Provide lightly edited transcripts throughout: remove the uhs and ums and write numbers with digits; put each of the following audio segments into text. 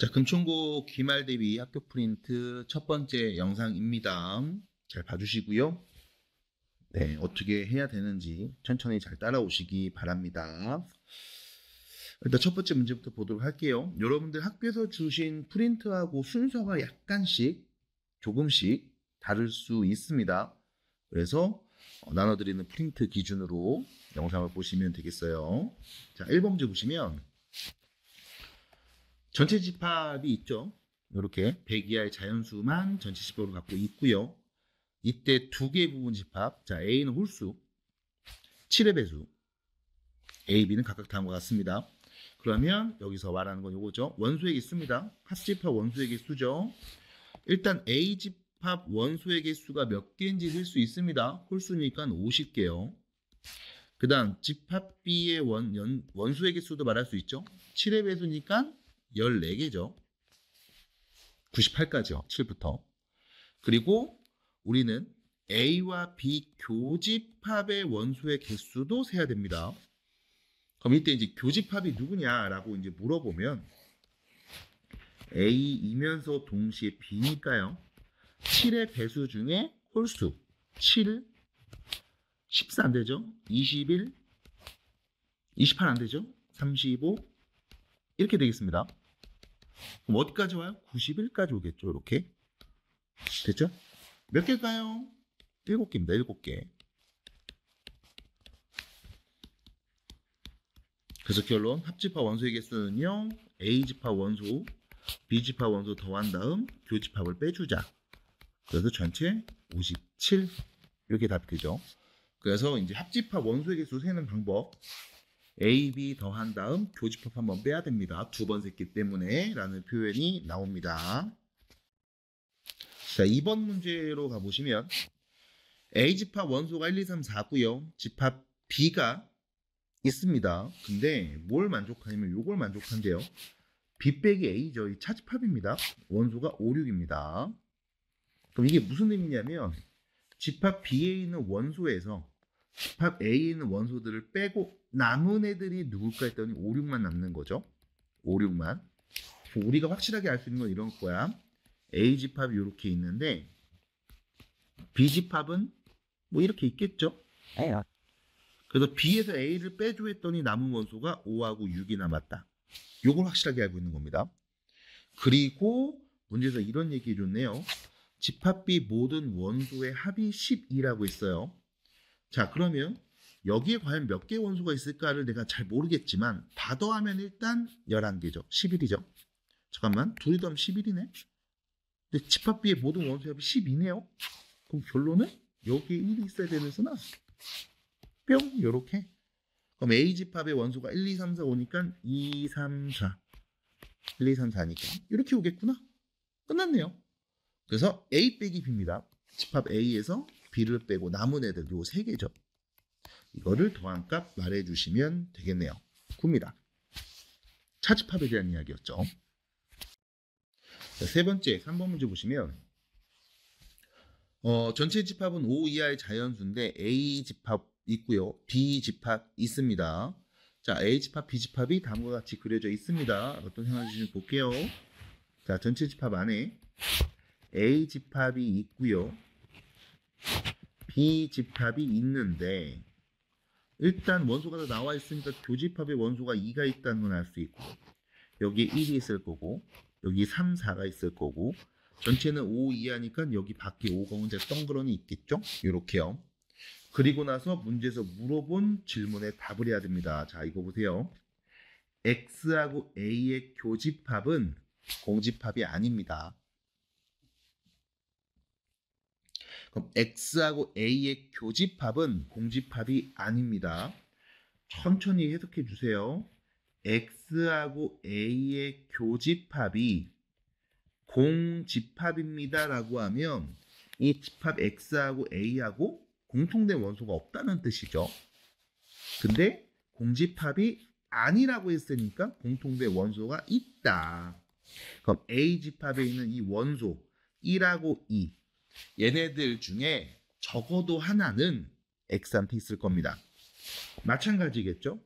자, 금천고 기말 대비 학교 프린트 첫 번째 영상입니다. 잘 봐주시고요. 네, 어떻게 해야 되는지 천천히 잘 따라오시기 바랍니다. 일단 첫 번째 문제부터 보도록 할게요. 여러분들 학교에서 주신 프린트하고 순서가 약간씩 조금씩 다를 수 있습니다. 그래서 나눠드리는 프린트 기준으로 영상을 보시면 되겠어요. 자, 1번 문제 보시면 전체 집합이 있죠. 이렇게 100 이하의 자연수만 전체 집합으로 갖고 있고요. 이때 두 개의 부분 집합. 자, A는 홀수, 7의 배수, A, B는 각각 다음과 같습니다. 그러면 여기서 말하는 건 이거죠. 원소의 개수입니다. 합집합 원소의 개수죠. 일단 A 집합 원소의 개수가 몇 개인지 셀 수 있습니다. 홀수니까 50개요. 그 다음 집합 B의 원소의 개수도 말할 수 있죠. 7의 배수니까 14개죠. 98까지요. 7부터. 그리고 우리는 A와 B 교집합의 원소의 개수도 세야 됩니다. 그럼 이때 이제 교집합이 누구냐라고 이제 물어보면 A이면서 동시에 B니까요. 7의 배수 중에 홀수 7, 14 안 되죠? 21, 28 안 되죠? 35 이렇게 되겠습니다. 그럼 어디까지 와요? 91까지 오겠죠. 이렇게. 됐죠? 몇 개일까요? 7개입니다. 7개. 그래서 결론 합집합 원소의 개수는요. A집합 원소, B집합 원소 더한 다음 교집합을 빼주자. 그래서 전체 57 이렇게 답이 되죠. 그래서 이제 합집합 원소의 개수 세는 방법 A, B 더한 다음 교집합 한번 빼야 됩니다. 두 번 셌기 때문에 라는 표현이 나옵니다. 자, 2번 문제로 가보시면 A집합 원소가 1, 2, 3, 4고요. 집합 B가 있습니다. 근데 뭘 만족하냐면 요걸 만족한대요. B 빼기 A죠. 이 차집합입니다. 원소가 5, 6입니다. 그럼 이게 무슨 의미냐면 집합 B에 있는 원소에서 집합 A에 있는 원소들을 빼고 남은 애들이 누굴까 했더니 5, 6만 남는 거죠. 5, 6만. 우리가 확실하게 알 수 있는 건 이런 거야. A집합이 이렇게 있는데 B집합은 뭐 이렇게 있겠죠. 그래서 B에서 A를 빼줘 했더니 남은 원소가 5하고 6이 남았다. 요걸 확실하게 알고 있는 겁니다. 그리고 문제에서 이런 얘기 해줬네요. 집합 B 모든 원소의 합이 12라고 했어요. 자, 그러면 여기에 과연 몇 개의 원소가 있을까를 내가 잘 모르겠지만 다 더하면 일단 11개죠. 11이죠. 잠깐만, 둘이 더하면 11이네. 근데 집합 B의 모든 원소의 합이 12네요. 그럼 결론은 여기에 1이 있어야 되는구나. 뿅, 요렇게. 그럼 A집합의 원소가 1, 2, 3, 4 오니까 2, 3, 4. 1, 2, 3, 4니까 이렇게 오겠구나. 끝났네요. 그래서 A 빼기 B입니다. 집합 A에서 B를 빼고 남은 애들 요 3개죠. 이거를 더한 값 말해주시면 되겠네요. 9입니다. 차집합에 대한 이야기였죠. 자, 세 번째 3번 문제 보시면 전체 집합은 5 이하의 자연수인데 A집합 있고요. B집합 있습니다. 자, A집합, B집합이 다음과 같이 그려져 있습니다. 어떤 생각인지 볼게요. 자, 전체 집합 안에 A집합이 있고요. B집합이 있는데 일단 원소가 다 나와 있으니까 교집합의 원소가 2가 있다는 건 알 수 있고 여기에 1이 있을 거고 여기 3, 4가 있을 거고 전체는 5 이하니까 여기 밖에 5가 혼자 덩그러니 있겠죠? 이렇게요. 그리고 나서 문제에서 물어본 질문에 답을 해야 됩니다. 자, 이거 보세요. X하고 A의 교집합은 공집합이 아닙니다. 그럼 X하고 A의 교집합은 공집합이 아닙니다. 천천히 해석해 주세요. X하고 A의 교집합이 공집합입니다 라고 하면 이 집합 X하고 A하고 공통된 원소가 없다는 뜻이죠. 근데 공집합이 아니라고 했으니까 공통된 원소가 있다. 그럼 A집합에 있는 이 원소 1하고 2 얘네들 중에 적어도 하나는 X한테 있을 겁니다. 마찬가지겠죠?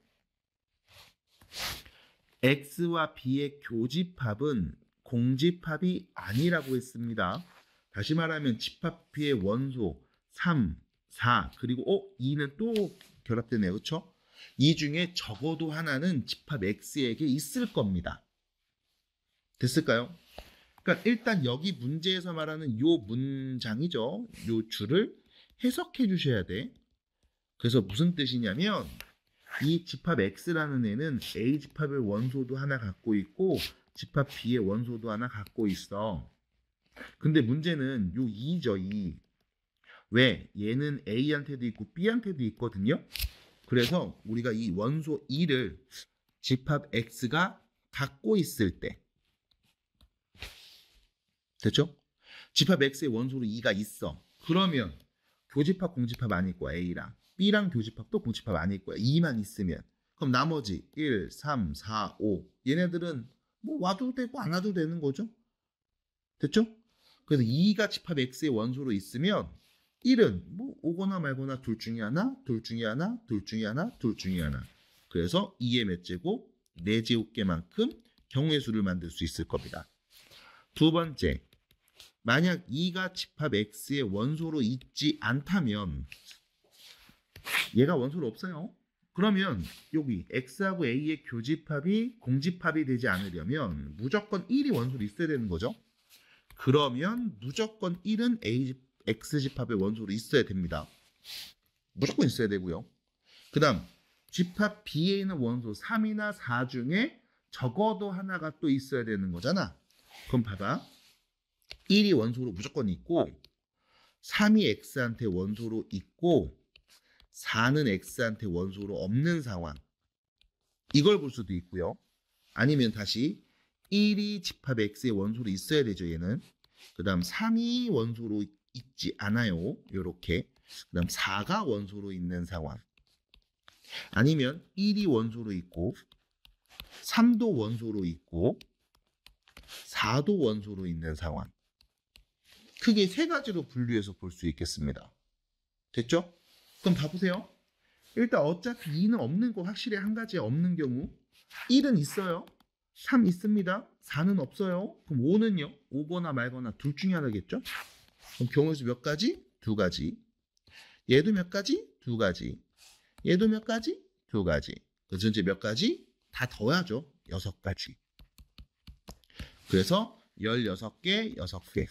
X와 B의 교집합은 공집합이 아니라고 했습니다. 다시 말하면 집합 B의 원소 3, 4 그리고 2는 또 결합되네요. 그렇죠? 이 중에 적어도 하나는 집합 X에게 있을 겁니다. 됐을까요? 그러니까 일단 여기 문제에서 말하는 요 문장이죠. 요 줄을 해석해 주셔야 돼. 그래서 무슨 뜻이냐면 이 집합 X라는 애는 A 집합의 원소도 하나 갖고 있고 집합 B의 원소도 하나 갖고 있어. 근데 문제는 요 2죠. 2. 왜? 얘는 A한테도 있고 B한테도 있거든요. 그래서 우리가 이 원소 2를 집합 X가 갖고 있을 때 됐죠? 집합 X의 원소로 2가 있어. 그러면 교집합 공집합 아닐 거야. A랑 B랑 교집합도 공집합 아닐 거야. 2만 있으면. 그럼 나머지 1, 3, 4, 5 얘네들은 뭐 와도 되고 안 와도 되는 거죠. 됐죠? 그래서 2가 집합 X의 원소로 있으면 1은 뭐 오거나 말거나 둘 중에 하나, 둘 중에 하나, 둘 중에 하나, 둘 중에 하나. 그래서 2의 몇 제곱, 4제곱개만큼 경우의 수를 만들 수 있을 겁니다. 두 번째, 만약 2가 집합 X의 원소로 있지 않다면 얘가 원소로 없어요. 그러면 여기 X하고 A의 교집합이 공집합이 되지 않으려면 무조건 1이 원소로 있어야 되는 거죠. 그러면 무조건 1은 X집합의 원소로 있어야 됩니다. 무조건 있어야 되고요. 그 다음 집합 B에 있는 원소 3이나 4 중에 적어도 하나가 또 있어야 되는 거잖아. 그럼 봐봐. 1이 원소로 무조건 있고 3이 X한테 원소로 있고 4는 X한테 원소로 없는 상황. 이걸 볼 수도 있고요. 아니면 다시 1이 집합 X의 원소로 있어야 되죠. 얘는. 그 다음 3이 원소로 있지 않아요. 요렇게. 그 다음 4가 원소로 있는 상황. 아니면 1이 원소로 있고 3도 원소로 있고 4도 원소로 있는 상황. 크게 세 가지로 분류해서 볼 수 있겠습니다. 됐죠? 그럼 봐보세요. 일단 어차피 2는 없는 거 확실히 한 가지 없는 경우 1은 있어요. 3 있습니다. 4는 없어요. 그럼 5는요? 오거나 말거나 둘 중에 하나겠죠? 그럼 경우의 수 몇 가지? 두 가지. 얘도 몇 가지? 두 가지. 얘도 몇 가지? 두 가지. 그래서 이제 몇 가지? 다 더하죠. 6가지. 그래서 16개, 6개.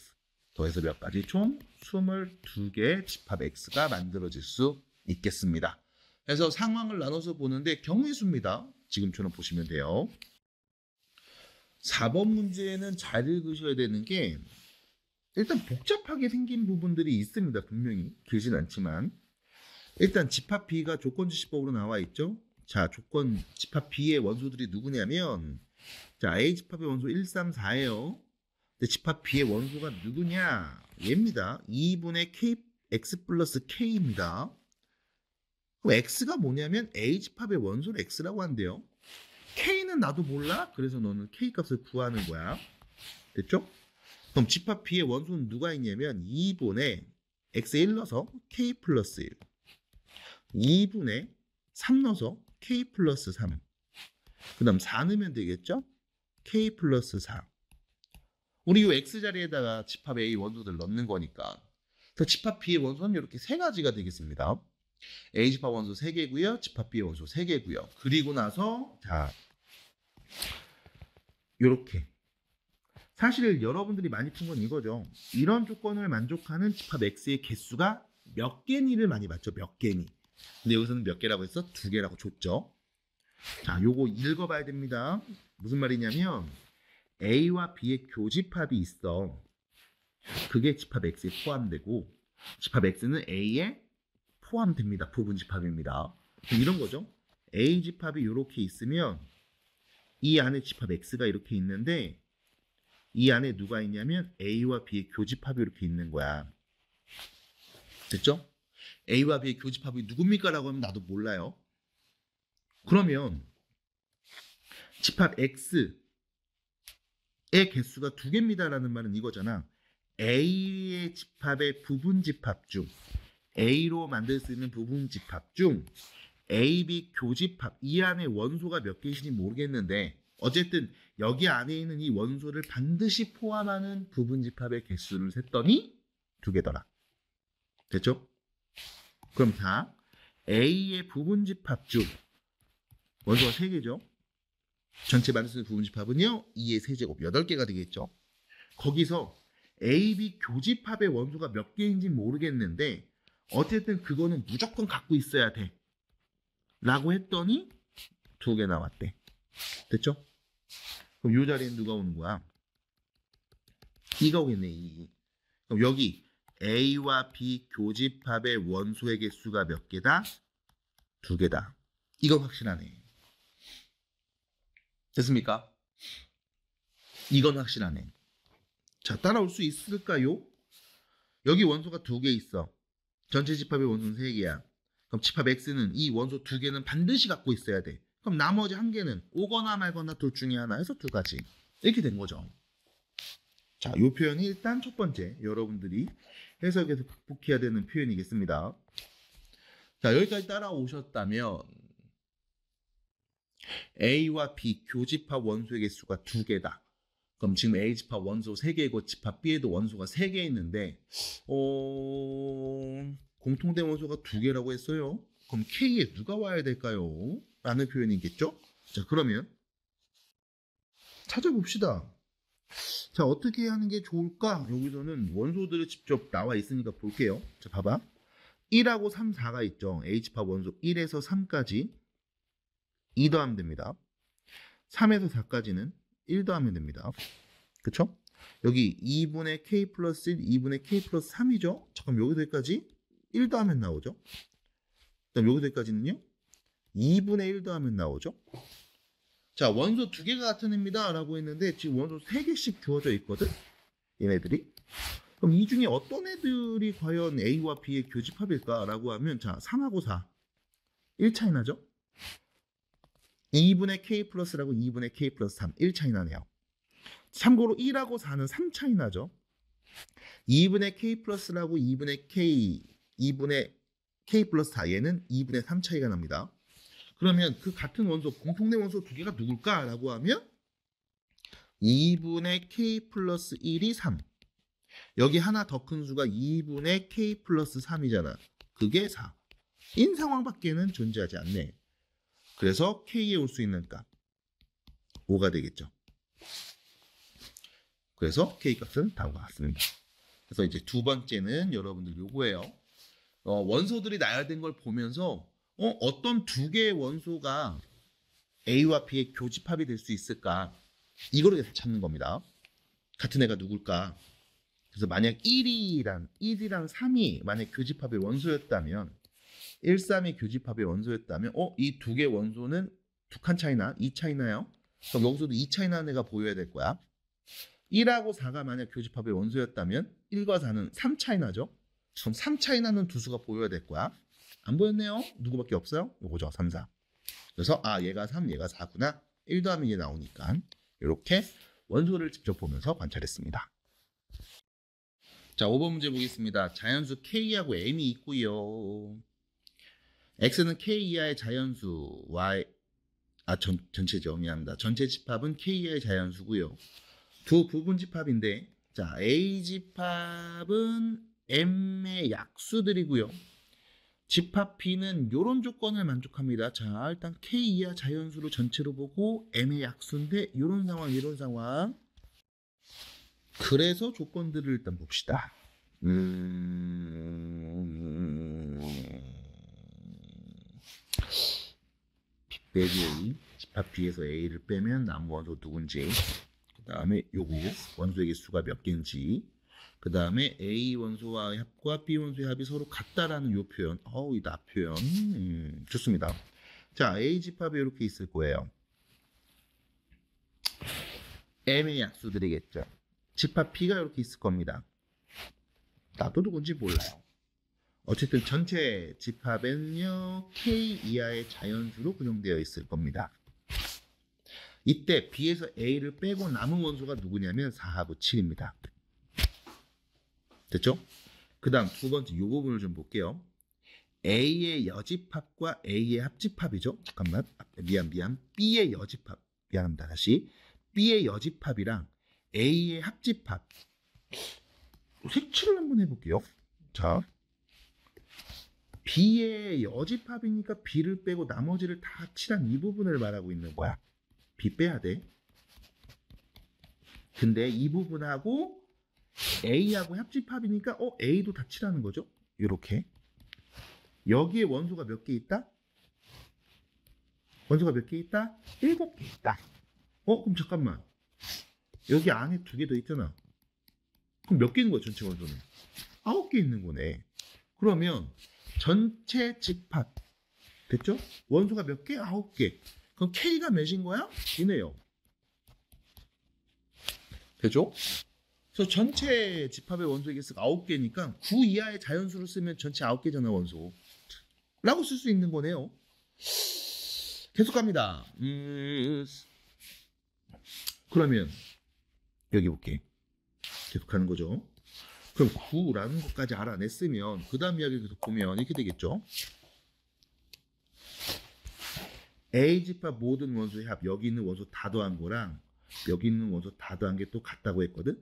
더해서 몇 가지? 총 22개의 집합 X가 만들어질 수 있겠습니다. 그래서 상황을 나눠서 보는데 경우의 수입니다. 지금처럼 보시면 돼요. 4번 문제는 잘 읽으셔야 되는 게 일단 복잡하게 생긴 부분들이 있습니다. 분명히 길진 않지만 일단 집합 B가 조건지시법으로 나와 있죠. 자, 집합 B의 원소들이 누구냐면 자, A 집합의 원소 1, 3, 4예요. 근데 집합 B의 원소가 누구냐? 얘입니다. 2분의 X 플러스 K입니다. 그럼 X가 뭐냐면 A 집합의 원소를 X라고 한대요. K는 나도 몰라. 그래서 너는 K 값을 구하는 거야. 됐죠? 그럼 집합 B의 원소는 누가 있냐면 2분의 X1 넣어서 K 플러스 1 2분의 3 넣어서 K 플러스 3 그 다음 4 넣으면 되겠죠? K 플러스 4 우리 이 X자리에다가 집합 A 원소들 넣는 거니까 그래서 집합 B의 원소는 이렇게 세 가지가 되겠습니다. A 집합 원소 3개고요. 집합 B의 원소 3개고요. 그리고 나서 자 이렇게 사실 여러분들이 많이 푼 건 이거죠. 이런 조건을 만족하는 집합 X의 개수가 몇 개니를 많이 봤죠. 몇 개니. 근데 여기서는 몇 개라고 했어? 2개라고 줬죠. 자, 요거 읽어봐야 됩니다. 무슨 말이냐면 A와 B의 교집합이 있어. 그게 집합 X에 포함되고 집합 X는 A에 포함됩니다. 부분집합입니다. 이런 거죠. A 집합이 이렇게 있으면 이 안에 집합 X가 이렇게 있는데 이 안에 누가 있냐면 A와 B의 교집합이 이렇게 있는 거야. 됐죠? A와 B의 교집합이 누굽니까? 라고 하면 나도 몰라요. 그러면 집합 X의 개수가 2개입니다 라는 말은 이거잖아. A의 집합의 부분집합 중 A로 만들 수 있는 부분집합 중 A, B 교집합 이 안에 원소가 몇 개인지 모르겠는데 어쨌든 여기 안에 있는 이 원소를 반드시 포함하는 부분집합의 개수를 셌더니 2개더라. 됐죠? 그럼 자, A의 부분집합주 원소가 3개죠. 전체 만들 부분집합은요 2의 세제곱 8개가 되겠죠. 거기서 A, B 교집합의 원소가 몇 개인지 모르겠는데 어쨌든 그거는 무조건 갖고 있어야 돼 라고 했더니 2개 나왔대. 됐죠? 그럼 이 자리엔 누가 오는 거야? 2가 오겠네. 2. 그럼 여기 A와 B 교집합의 원소의 개수가 몇 개다? 2개다. 이건 확실하네. 됐습니까? 이건 확실하네. 자, 따라올 수 있을까요? 여기 원소가 2개 있어. 전체 집합의 원소는 3개야. 그럼 집합 X는 이 원소 2개는 반드시 갖고 있어야 돼. 그럼 나머지 1개는 오거나 말거나 둘 중에 하나에서 2가지. 이렇게 된 거죠. 자, 이 표현이 일단 첫 번째 여러분들이 해석에서 극복해야 되는 표현이겠습니다. 자, 여기까지 따라오셨다면 A와 B 교집합 원소의 개수가 2개다. 그럼 지금 A 집합 원소 3개이고 집합 B에도 원소가 3개 있는데 공통된 원소가 2개라고 했어요. 그럼 K에 누가 와야 될까요? 라는 표현이겠죠? 자, 그러면 찾아봅시다. 자, 어떻게 하는 게 좋을까? 여기서는 원소들이 직접 나와 있으니까 볼게요. 자, 봐봐. 1하고 3, 4가 있죠. H팝 원소 1에서 3까지 2 더하면 됩니다. 3에서 4까지는 1 더하면 됩니다. 그쵸? 여기 2분의 K 플러스 1, 2분의 K 플러스 3이죠? 잠깐 여기서까지 1 더하면 나오죠? 그다음 여기서까지는요? 2분의 1 더하면 나오죠? 자, 원소 2개가 같은 애입니다 라고 했는데 지금 원소 3개씩 주어져 있거든? 얘네들이. 그럼 이 중에 어떤 애들이 과연 A와 B의 교집합일까? 라고 하면 자, 3하고 4 1 차이 나죠? 2분의 K 플러스라고 2분의 K 플러스 3 1 차이 나네요. 참고로 1하고 4는 3 차이 나죠? 2분의 K 플러스라고 2분의 K 플러스 4 얘는 2분의 3 차이가 납니다. 그러면 그 같은 원소, 공통된 원소 2개가 누굴까? 라고 하면 2분의 K 플러스 1이 3. 여기 하나 더 큰 수가 2분의 K 플러스 3이잖아. 그게 4. 인 상황밖에는 존재하지 않네. 그래서 K에 올 수 있는 값 5가 되겠죠. 그래서 K 값은 다음과 같습니다. 그래서 이제 두 번째는 여러분들 요거예요. 원소들이 나열된 걸 보면서 어떤 2개의 원소가 A와 B의 교집합이 될 수 있을까? 이거를 계속 찾는 겁니다. 같은 애가 누굴까? 그래서 만약 1이랑 3이 만약 교집합의 원소였다면 1, 3이 교집합의 원소였다면 이 2개 원소는 2칸 차이나 2 차이나요? 그럼 여기서도 2 차이 나는 애가 보여야 될 거야. 1하고 4가 만약 교집합의 원소였다면 1과 4는 3 차이 나죠? 그럼 3 차이 나는 두 수가 보여야 될 거야. 안 보였네요? 누구밖에 없어요? 요거죠. 3, 4. 그래서 얘가 3, 얘가 4구나. 1 더하면 얘 나오니까 이렇게 원소를 직접 보면서 관찰했습니다. 자, 5번 문제 보겠습니다. 자연수 K하고 M이 있고요. X는 K 이하의 자연수, Y 전체죠. 미안합니다. 전체 집합은 K 이하의 자연수고요. 두 부분 집합인데 자, A 집합은 M의 약수들이고요. 집합 B는 이런 조건을 만족합니다. 자, 일단 K 이하 자연수로 전체로 보고 M의 약수인데 이런 상황. 그래서 조건들을 일단 봅시다. 빼기 A, 집합 B에서 A를 빼면 남은 원소 누군지, 그 다음에 요거 원소의 개수가 몇 개인지, 그 다음에 A 원소와 합과 B 원소의 합이 서로 같다라는 요 표현. 이 나 표현. 좋습니다. 자, A 집합이 이렇게 있을 거예요. M의 약수들이겠죠. 집합 B가 이렇게 있을 겁니다. 나도 누군지 몰라요. 어쨌든 전체 집합에는요 K 이하의 자연수로 구성되어 있을 겁니다. 이때 B에서 A를 빼고 남은 원소가 누구냐면 4하고 7입니다. 됐죠? 그 다음 두 번째 요 부분을 좀 볼게요. A의 여집합과 A의 합집합이죠. 잠깐만, 미안. B의 여집합, 미안합니다. 다시 B의 여집합이랑 A의 합집합. 색칠을 한번 해볼게요. 자, B의 여집합이니까 B를 빼고 나머지를 다 칠한 이 부분을 말하고 있는 거야. B 빼야 돼. 근데 이 부분하고 A하고 합집합이니까 A도 다 칠하는 거죠. 이렇게. 여기에 원소가 몇 개 있다? 원소가 몇 개 있다? 7개 있다. 그럼 잠깐만. 여기 안에 2개 더 있잖아. 그럼 몇 개 있는 거야, 전체 원소는? 9개 있는 거네. 그러면 전체 집합. 됐죠? 원소가 몇 개? 9개. 그럼 K가 몇인 거야? 이네요. 되죠? 그래서 전체 집합의 원소의 개수가 9개니까 9 이하의 자연수를 쓰면 전체 9개잖아, 원소. 라고 쓸 수 있는 거네요. 계속 갑니다. 그러면 여기 볼게. 계속 가는 거죠. 그럼 9라는 것까지 알아냈으면 그 다음 이야기 계속 보면 이렇게 되겠죠. A집합 모든 원소의 합, 여기 있는 원소 다 더한 거랑 여기 있는 원소 다 더한 게 또 같다고 했거든.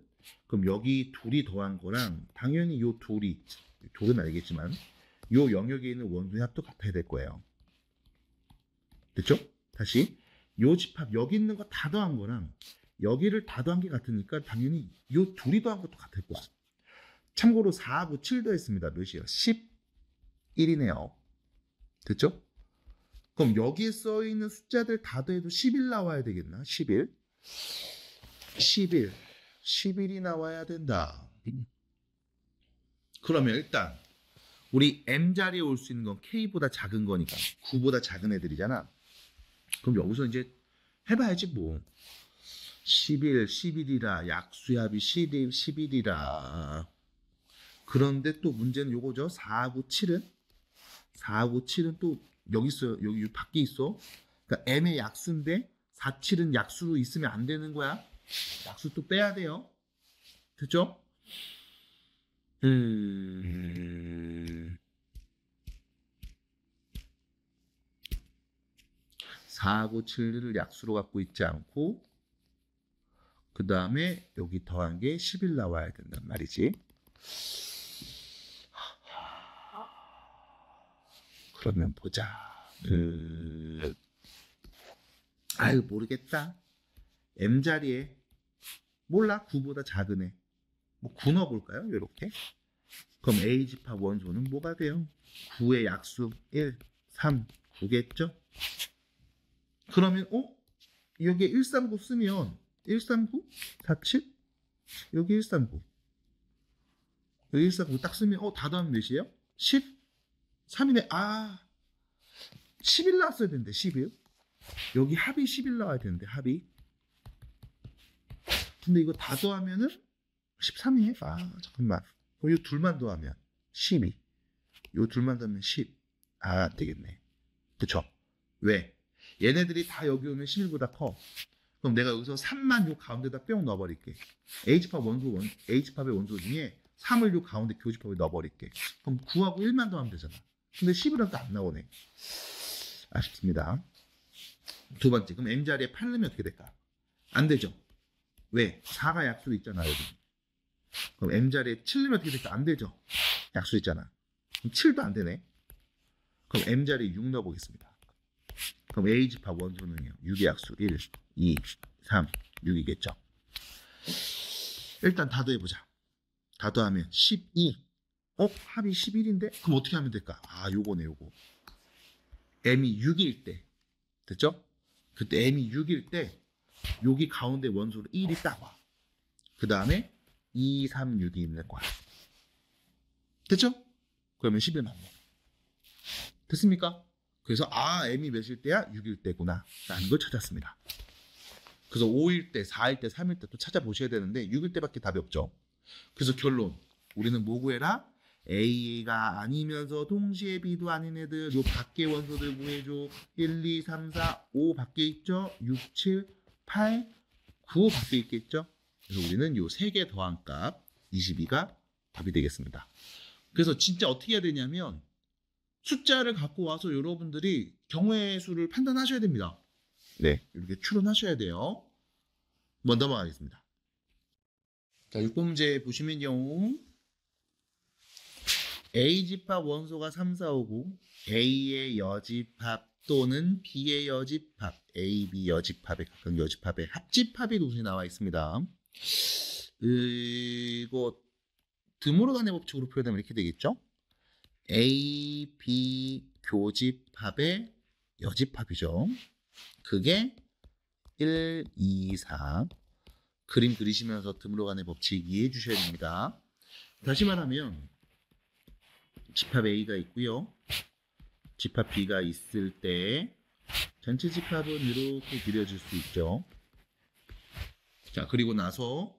그럼 여기 둘이 더한 거랑 당연히 요 둘은 알겠지만 요 영역에 있는 원소의 합도 같아야 될 거예요. 됐죠? 다시 요 집합 여기 있는 거 다 더한 거랑 여기를 다 더한 게 같으니까 당연히 요 둘이 더한 것도 같을 거야. 참고로 4하고 7 더했습니다. 몇이에요? 11이네요. 됐죠? 그럼 여기에 써있는 숫자들 다 더해도 11 나와야 되겠나? 11 11이 나와야 된다. 그러면 일단 우리 M자리에 올 수 있는 건 K보다 작은 거니까 9보다 작은 애들이잖아. 그럼 여기서 이제 해봐야지 뭐. 11이라 약수합이 11이라. 그런데 또 문제는 요거죠. 4하고 7은 또 여기 있어요. 여기 밖에 있어. 그러니까 M의 약수인데 4, 7은 약수로 있으면 안 되는 거야. 약수 또 빼야 돼요. 됐죠? 4하고 7을 약수로 갖고 있지 않고 그 다음에 여기 더한 게 11 나와야 된단 말이지. 그러면 보자. 아유 모르겠다. M자리에 몰라. 9보다 작은 애. 뭐 9 넣어볼까요? 이렇게. 그럼 A집합 원소는 뭐가 돼요? 9의 약수 1, 3, 9겠죠? 그러면 여기에 139 쓰면 139, 47 여기 139 여기 139 딱 쓰면 다 더하면 몇이에요? 10, 3이네. 11 나왔어야 되는데 11 여기 합이 11 나와야 되는데 합이. 근데 이거 다 더하면은 13이에요. 잠깐만. 이 둘만 더하면 12. 요 둘만 더하면 10. 안 되겠네. 그쵸? 왜? 얘네들이 다 여기 오면 11보다 커. 그럼 내가 여기서 3만 요 가운데다 뿅 넣어버릴게. H집합의 원소 중에 3을 요 가운데 교집합에 넣어버릴게. 그럼 9하고 1만 더하면 되잖아. 근데 10이라도 안 나오네. 아쉽습니다. 두 번째. 그럼 M자리에 8 넣으면 어떻게 될까? 안 되죠. 왜? 4가 약수로 있잖아, 여기. 그럼 M자리에 7 넣으면 어떻게 될까? 안 되죠. 약수 있잖아. 그럼 7도 안 되네. 그럼 M자리에 6 넣어보겠습니다. 그럼 A집합 원소는요. 6의 약수 1, 2, 3, 6이겠죠. 일단 다 더해보자. 다 더하면 12. 합이 11인데? 그럼 어떻게 하면 될까? 요거네, 요거. M이 6일 때. 됐죠? 그때 M이 6일 때 여기 가운데 원소로 1이 딱 와. 그 다음에 2, 3, 6이 있는 거야. 됐죠? 그러면 11 맞네. 됐습니까? 그래서 M이 몇일 때야? 6일 때구나 라는 걸 찾았습니다. 그래서 5일 때, 4일 때, 3일 때 또 찾아보셔야 되는데 6일 때밖에 답이 없죠. 그래서 결론. 우리는 뭐 구해라? A가 아니면서 동시에 B도 아닌 애들 요 밖에 원소들 구해줘. 1, 2, 3, 4, 5 밖에 있죠. 6, 7, 8, 9 밖에 있겠죠. 그래서 우리는 요 3개 더한 값 22가 답이 되겠습니다. 그래서 진짜 어떻게 해야 되냐면 숫자를 갖고 와서 여러분들이 경우의 수를 판단하셔야 됩니다. 네, 이렇게 추론하셔야 돼요. 먼저 넘어가겠습니다. 자, 6번 문제 보시면요. A집합 원소가 3, 4, 5고 A의 여집합 또는 B의 여집합, A, B 여집합의 각각 여집합의 합집합이 동시에 나와 있습니다. 이거 드모르간의 법칙으로 표현하면 이렇게 되겠죠? A, B 교집합의 여집합이죠. 그게 1, 2, 4. 그림 그리시면서 드모르간의 법칙 이해해 주셔야 됩니다. 다시 말하면 집합 A가 있고요. 집합 B가 있을 때 전체 집합은 이렇게 그려질 수 있죠. 자, 그리고 나서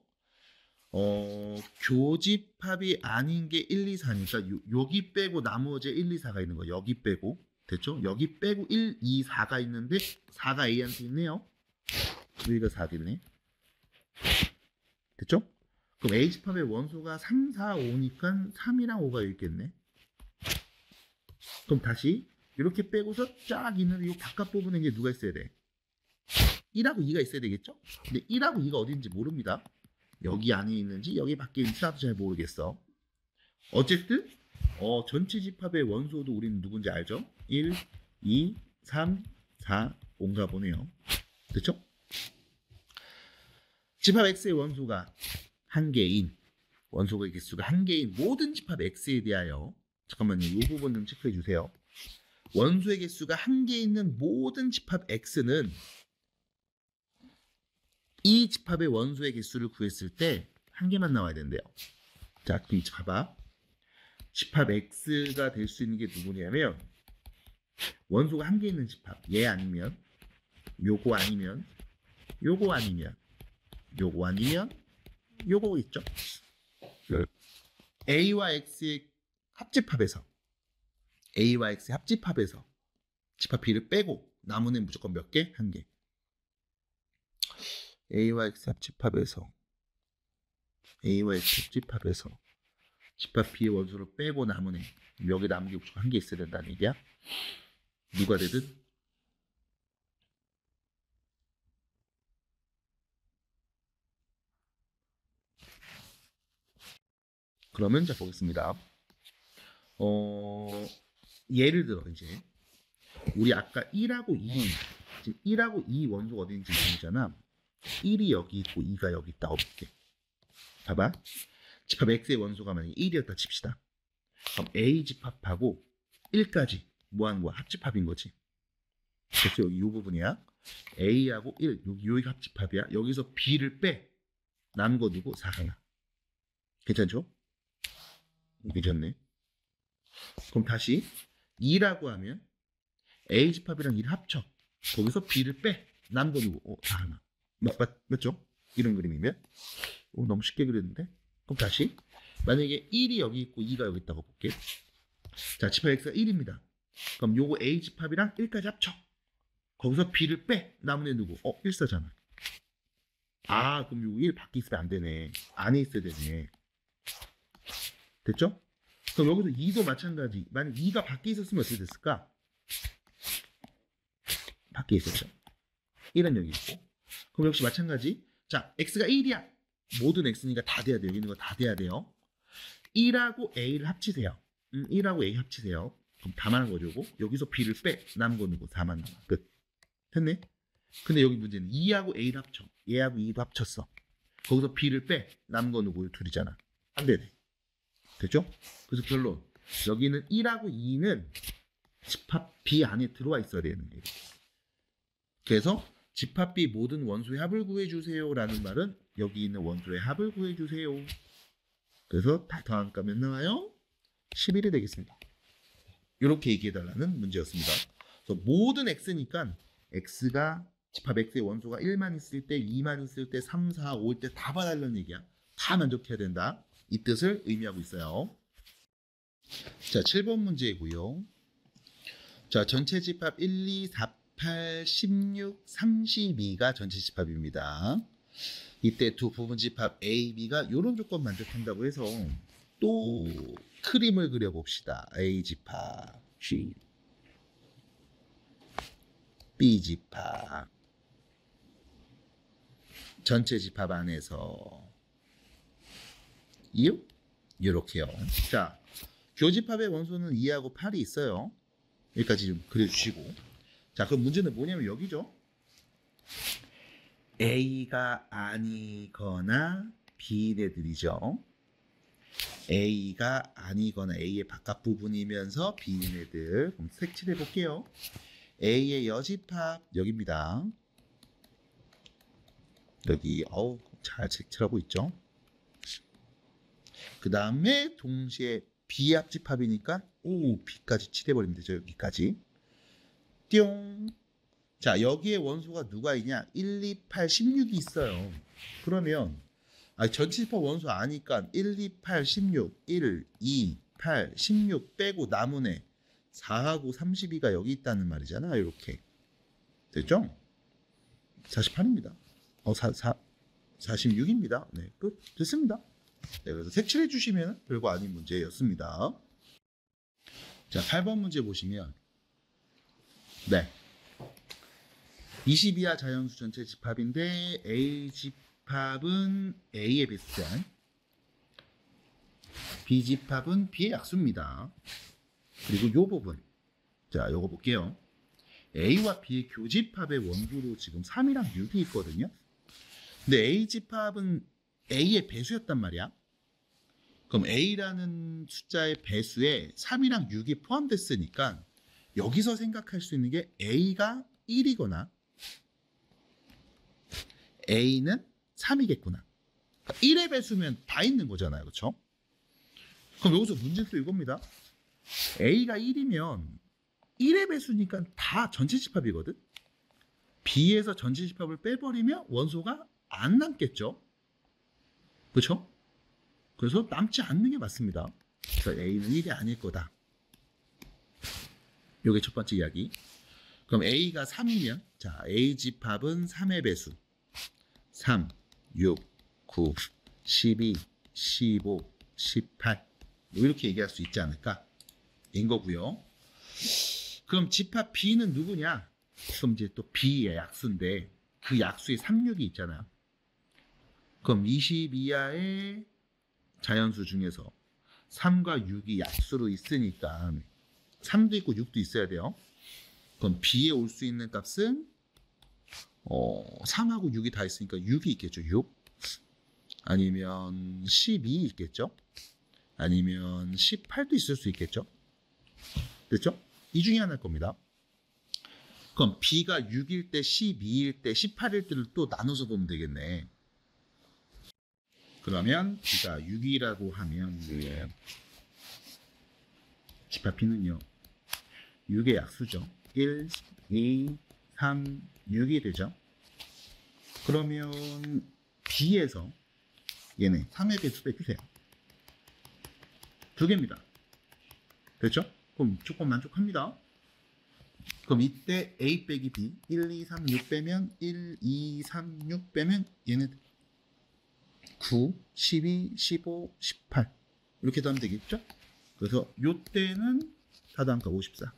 교집합이 아닌 게 1, 2, 4니까 여기 빼고 나머지 1, 2, 4가 있는 거예요. 여기 빼고. 됐죠? 여기 빼고 1, 2, 4가 있는데 4가 A한테 있네요. 여기가 4겠네. 됐죠? 그럼 A집합의 원소가 3, 4, 5니까 3이랑 5가 여기 있겠네. 그럼 다시 이렇게 빼고서 쫙 있는데 이 바깥 부분에 이제 누가 있어야 돼? 1하고 2가 있어야 되겠죠? 근데 1하고 2가 어딘지 모릅니다. 여기 안에 있는지 여기 밖에 있는지 나도 잘 모르겠어. 어쨌든 전체 집합의 원소도 우리는 누군지 알죠? 1, 2, 3, 4, 5인가 보네요. 그렇죠? 집합 X의 원소가 한 개인, 원소의 개수가 한 개인 모든 집합 X에 대하여 잠깐만요. 이 부분 좀 체크해 주세요. 원소의 개수가 한 개 있는 모든 집합 X는 이 집합의 원소의 개수를 구했을 때 한 개만 나와야 된대요. 자, 그럼 봐봐. 집합 X가 될 수 있는 게 누구냐면 원소가 한 개 있는 집합. 얘 아니면 요거 아니면 요거 아니면 요거 아니면 요거 있죠. A와 X의 합집합에서 A와 X의 합집합에서 집합 B를 빼고 남은 애는 무조건 몇 개? 한 개. A와 X 합집합에서 A와 X 합집합에서 집합 B의 원소를 빼고 남은 애 여기 남은 게 무조건 한 개 있어야 된다는 얘기야. 누가 되든. 그러면 자 보겠습니다. 예를 들어 이제 우리 아까 1하고 2 지금 1하고 2 원소가 어디 있는지 모르잖아. 1이 여기 있고 2가 여기 있다고 볼게. 봐봐. 집합 X의 원소가 만약에 1이었다 칩시다. 그럼 A 집합하고 1까지 뭐 하는 거야? 합집합인 거지. 그래서 여기 이 부분이야. A하고 1 여기 합집합이야. 여기서 B를 빼. 남은 거 누구? 4가. 괜찮죠? 괜찮네. 그럼 다시 2라고 하면 A 집합이랑 1 합쳐. 거기서 B를 빼. 남은 거 누구? 4가. 맞죠? 이런 그림이면 너무 쉽게 그렸는데. 그럼 다시 만약에 1이 여기 있고 2가 여기 있다고 볼게. 자, 집합 X가 1입니다. 그럼 요거 A 집합이랑 1까지 합쳐. 거기서 B를 빼. 남은 애 누구? 1사잖아. 아, 그럼 요거 1 밖에 있으면 안 되네. 안에 있어야 되네. 됐죠? 그럼 여기서 2도 마찬가지. 만약 2가 밖에 있었으면 어떻게 됐을까? 밖에 있었죠. 1은 여기 있고. 그럼 역시 마찬가지. 자, X가 1이야. 모든 X니까 다 돼야 돼요. 여기 있는 거 다 돼야 돼요. 1하고 A를 합치세요. 1하고 A 합치세요. 그럼 다만 거죠. 여기서 B를 빼. 남은 거 누구? 4만 남아. 끝. 됐네? 근데 여기 문제는 2하고 A를 합쳐. 얘하고 2도 합쳤어. 거기서 B를 빼. 남은 거 누구? 둘이잖아. 안 되네. 됐죠? 그래서 결론. 여기는 1하고 2는 집합 B 안에 들어와 있어야 되는 거예요. 그래서 집합 B 모든 원소의 합을 구해주세요 라는 말은 여기 있는 원소의 합을 구해주세요. 그래서 다 더하니까 몇 나와요? 11이 되겠습니다. 이렇게 얘기해달라는 문제였습니다. 그래서 모든 X니까 X가 집합 X의 원소가 1만 있을 때, 2만 있을 때, 3, 4, 5일 때 다 봐달라는 얘기야. 다 만족해야 된다. 이 뜻을 의미하고 있어요. 자, 7번 문제고요. 자, 전체 집합 1, 2, 4, 8, 16, 32가 전체 집합입니다. 이때 두 부분 집합 A, B가 이런 조건 만족한다고 해서 또 그림을 그려봅시다. A 집합, G, B 집합, 전체 집합 안에서 이렇게요. 자, 교집합의 원소는 2하고 8이 있어요. 여기까지 좀 그려주시고. 자, 그럼 문제는 뭐냐면 여기죠. A가 아니거나 B인 애들이죠. A가 아니거나 A의 바깥 부분이면서 B인 애들. 그럼 색칠해 볼게요. A의 여집합 여기입니다. 여기 잘 색칠하고 있죠. 그 다음에 동시에 B 합집합이니까 B까지 칠해버리면 되죠. 여기까지. 뿅. 자, 여기에 원소가 누가 있냐? 1, 2, 8, 16이 있어요. 그러면 전체 집합 원소 아니까 1, 2, 8, 16, 1, 2, 8, 16 빼고 남은 애 4하고 32가 여기 있다는 말이잖아. 이렇게. 됐죠? 48입니다. 46입니다. 네, 끝. 됐습니다. 네, 그래서 색칠해 주시면 별거 아닌 문제였습니다. 자, 8번 문제 보시면 네. 22하 자연수 전체 집합인데 A 집합은 A의 배수량, B 집합은 B의 약수입니다. 그리고 요 부분, 자, 요거 볼게요. A와 B의 교집합의 원소로 지금 3이랑 6이 있거든요. 근데 A 집합은 A의 배수였단 말이야. 그럼 A라는 숫자의 배수에 3이랑 6이 포함됐으니까 여기서 생각할 수 있는 게 A가 1이거나 A는 3이겠구나. 그러니까 1의 배수면 다 있는 거잖아요. 그렇죠? 그럼 여기서 문제는 또 이겁니다. A가 1이면 1의 배수니까 다 전체 집합이거든. B에서 전체 집합을 빼버리면 원소가 안 남겠죠. 그렇죠? 그래서 남지 않는 게 맞습니다. 그래서 A는 1이 아닐 거다. 이게 첫 번째 이야기. 그럼 A가 3이면 자, A 집합은 3의 배수. 3, 6, 9, 12, 15, 18 이렇게 얘기할 수 있지 않을까? 인 거고요. 그럼 집합 B는 누구냐? 그럼 이제 또 B의 약수인데 그 약수에 3, 6이 있잖아요. 그럼 22하의 자연수 중에서 3과 6이 약수로 있으니까 3도 있고 6도 있어야 돼요. 그럼 B에 올 수 있는 값은 3하고 6이 다 있으니까 6이 있겠죠. 6. 아니면 12 있겠죠. 아니면 18도 있을 수 있겠죠. 됐죠? 이 중에 하나일 겁니다. 그럼 B가 6일 때, 12일 때, 18일 때를 또 나눠서 보면 되겠네. 그러면 B가 6이라고 하면 집합 B는요. 6의 약수죠. 1, 2, 3, 6이 되죠. 그러면 B에서 얘네 3의 배수 빼주세요. 2개입니다. 됐죠? 그럼 무조건 만족합니다. 그럼 이때 A 빼기 B 1, 2, 3, 6 빼면 1, 2, 3, 6 빼면 얘는 9, 12, 15, 18 이렇게 하면 되겠죠? 그래서 요때는 타당가 54.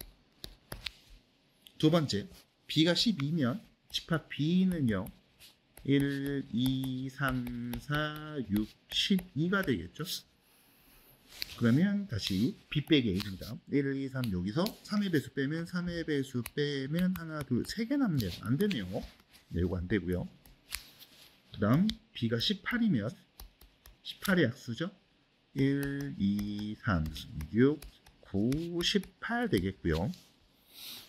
두 번째 B가 12면 집합 B는요 1, 2, 3, 4, 6, 12가 되겠죠? 그러면 다시 B 빼기 A입니다. 1, 2, 3 여기서 3의 배수 빼면 3의 배수 빼면 하나, 둘, 3개 남네요. 안 되네요. 네, 이거 안 되고요. 그 다음 B가 18이면 18의 약수죠. 1, 2, 3, 6, 9, 18 되겠고요.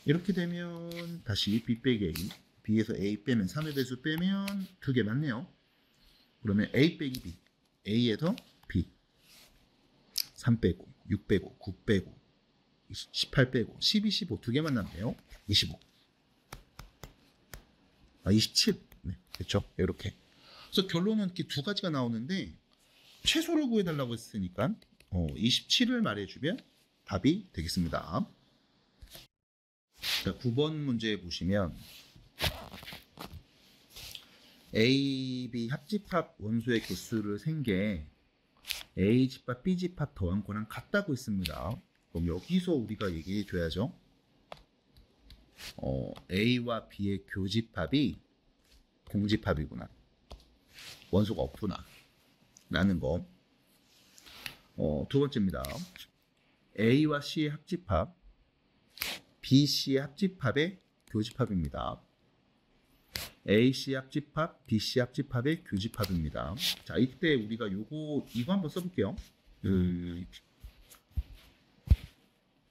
이렇게 되면 다시 B 빼기 A. B에서 A 빼면 3의 배수 빼면 2개 맞네요. 그러면 A 빼기 B. A에서 B. 3 빼고 6 빼고 9 빼고 18 빼고 12, 15 두 개만 남네요. 25. 27. 네, 그렇죠. 이렇게. 그래서 결론은 이렇게 두 가지가 나오는데 최소를 구해달라고 했으니까 27을 말해주면 답이 되겠습니다. 자, 9번 문제 보시면 A, B 합집합 원소의 개수를 센 게 A 집합, B 집합 더한 거랑 같다고 했습니다. 그럼 여기서 우리가 얘기해 줘야죠. A와 B의 교집합이 공집합이구나. 원소가 없구나 라는 거. 두 번째입니다. A와 C의 합집합, B, C의 합집합의 교집합입니다. A, C 합집합, B, C 합집합의 교집합입니다. 자, 이때 우리가 이거 한번 써볼게요.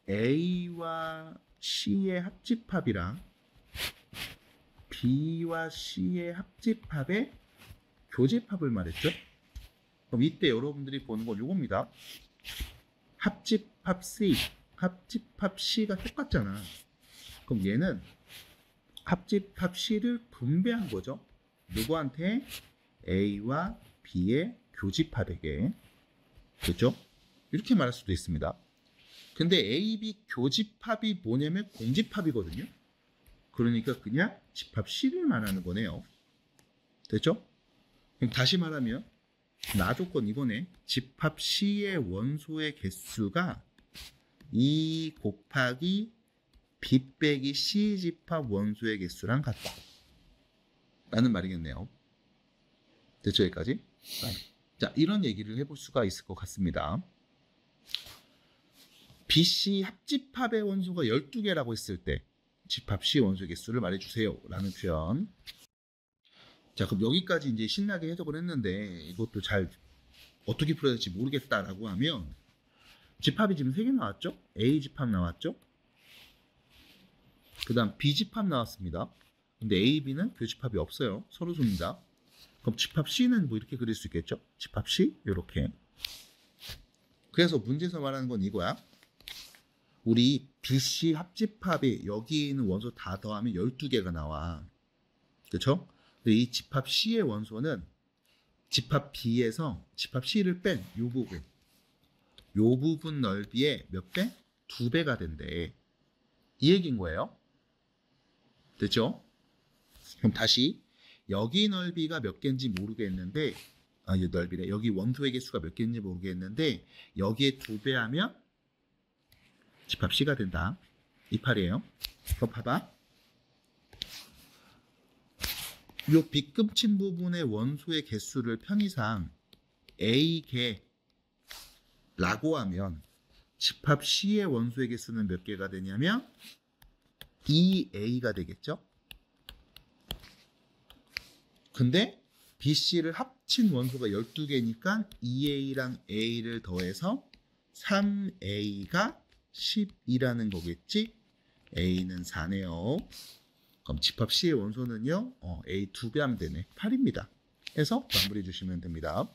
A와 C의 합집합이랑 B와 C의 합집합의 교집합을 말했죠. 그럼 이때 여러분들이 보는 건 이겁니다. 합집합 C, 합집합 C가 똑같잖아. 그럼 얘는 합집합 C를 분배한 거죠. 누구한테? A와 B의 교집합에게. 그렇죠? 이렇게 말할 수도 있습니다. 근데 A, B 교집합이 뭐냐면 공집합이거든요. 그러니까 그냥 집합 C를 말하는 거네요. 됐죠? 그럼 다시 말하면 나 조건 이거네. 집합 C의 원소의 개수가 2 곱하기 B 빼기 C 집합 원소의 개수랑 같다 라는 말이겠네요. 됐죠? 여기까지? 자, 이런 얘기를 해볼 수가 있을 것 같습니다. BC 합집합의 원소가 12개라고 했을 때 집합 C 원소 개수를 말해주세요 라는 표현. 자, 그럼 여기까지 이제 신나게 해석을 했는데 이것도 잘 어떻게 풀어야 될지 모르겠다라고 하면 집합이 지금 3개 나왔죠? A 집합 나왔죠? 그 다음 B 집합 나왔습니다. 근데 A, B는 교집합이 없어요. 서로 줍니다. 그럼 집합 C는 뭐 이렇게 그릴 수 있겠죠? 집합 C 이렇게. 그래서 문제에서 말하는 건 이거야. 우리 BC 합집합이 여기 있는 원소 다 더하면 12개가 나와. 그렇죠? 이 집합 C의 원소는 집합 B에서 집합 C를 뺀 이 부분 넓이의 몇 배? 2배가 된대. 이 얘기인 거예요. 됐죠? 그럼 다시 여기 넓이가 몇 개인지 모르겠는데 이 넓이래. 여기 원소의 개수가 몇 개인지 모르겠는데 여기에 2배 하면 집합 C가 된다. 이 팔이에요. 그럼 봐봐. 이 빗급친 부분의 원소의 개수를 편의상 A개라고 하면 집합 C의 원소의 개수는 몇 개가 되냐면 2A가 되겠죠? 근데 BC를 합친 원소가 12개니까 2A랑 A를 더해서 3A가 10이라는 거겠지? A는 4네요. 그럼 집합 C의 원소는요, A 2배 하면 되네. 8입니다. 해서 마무리해 주시면 됩니다.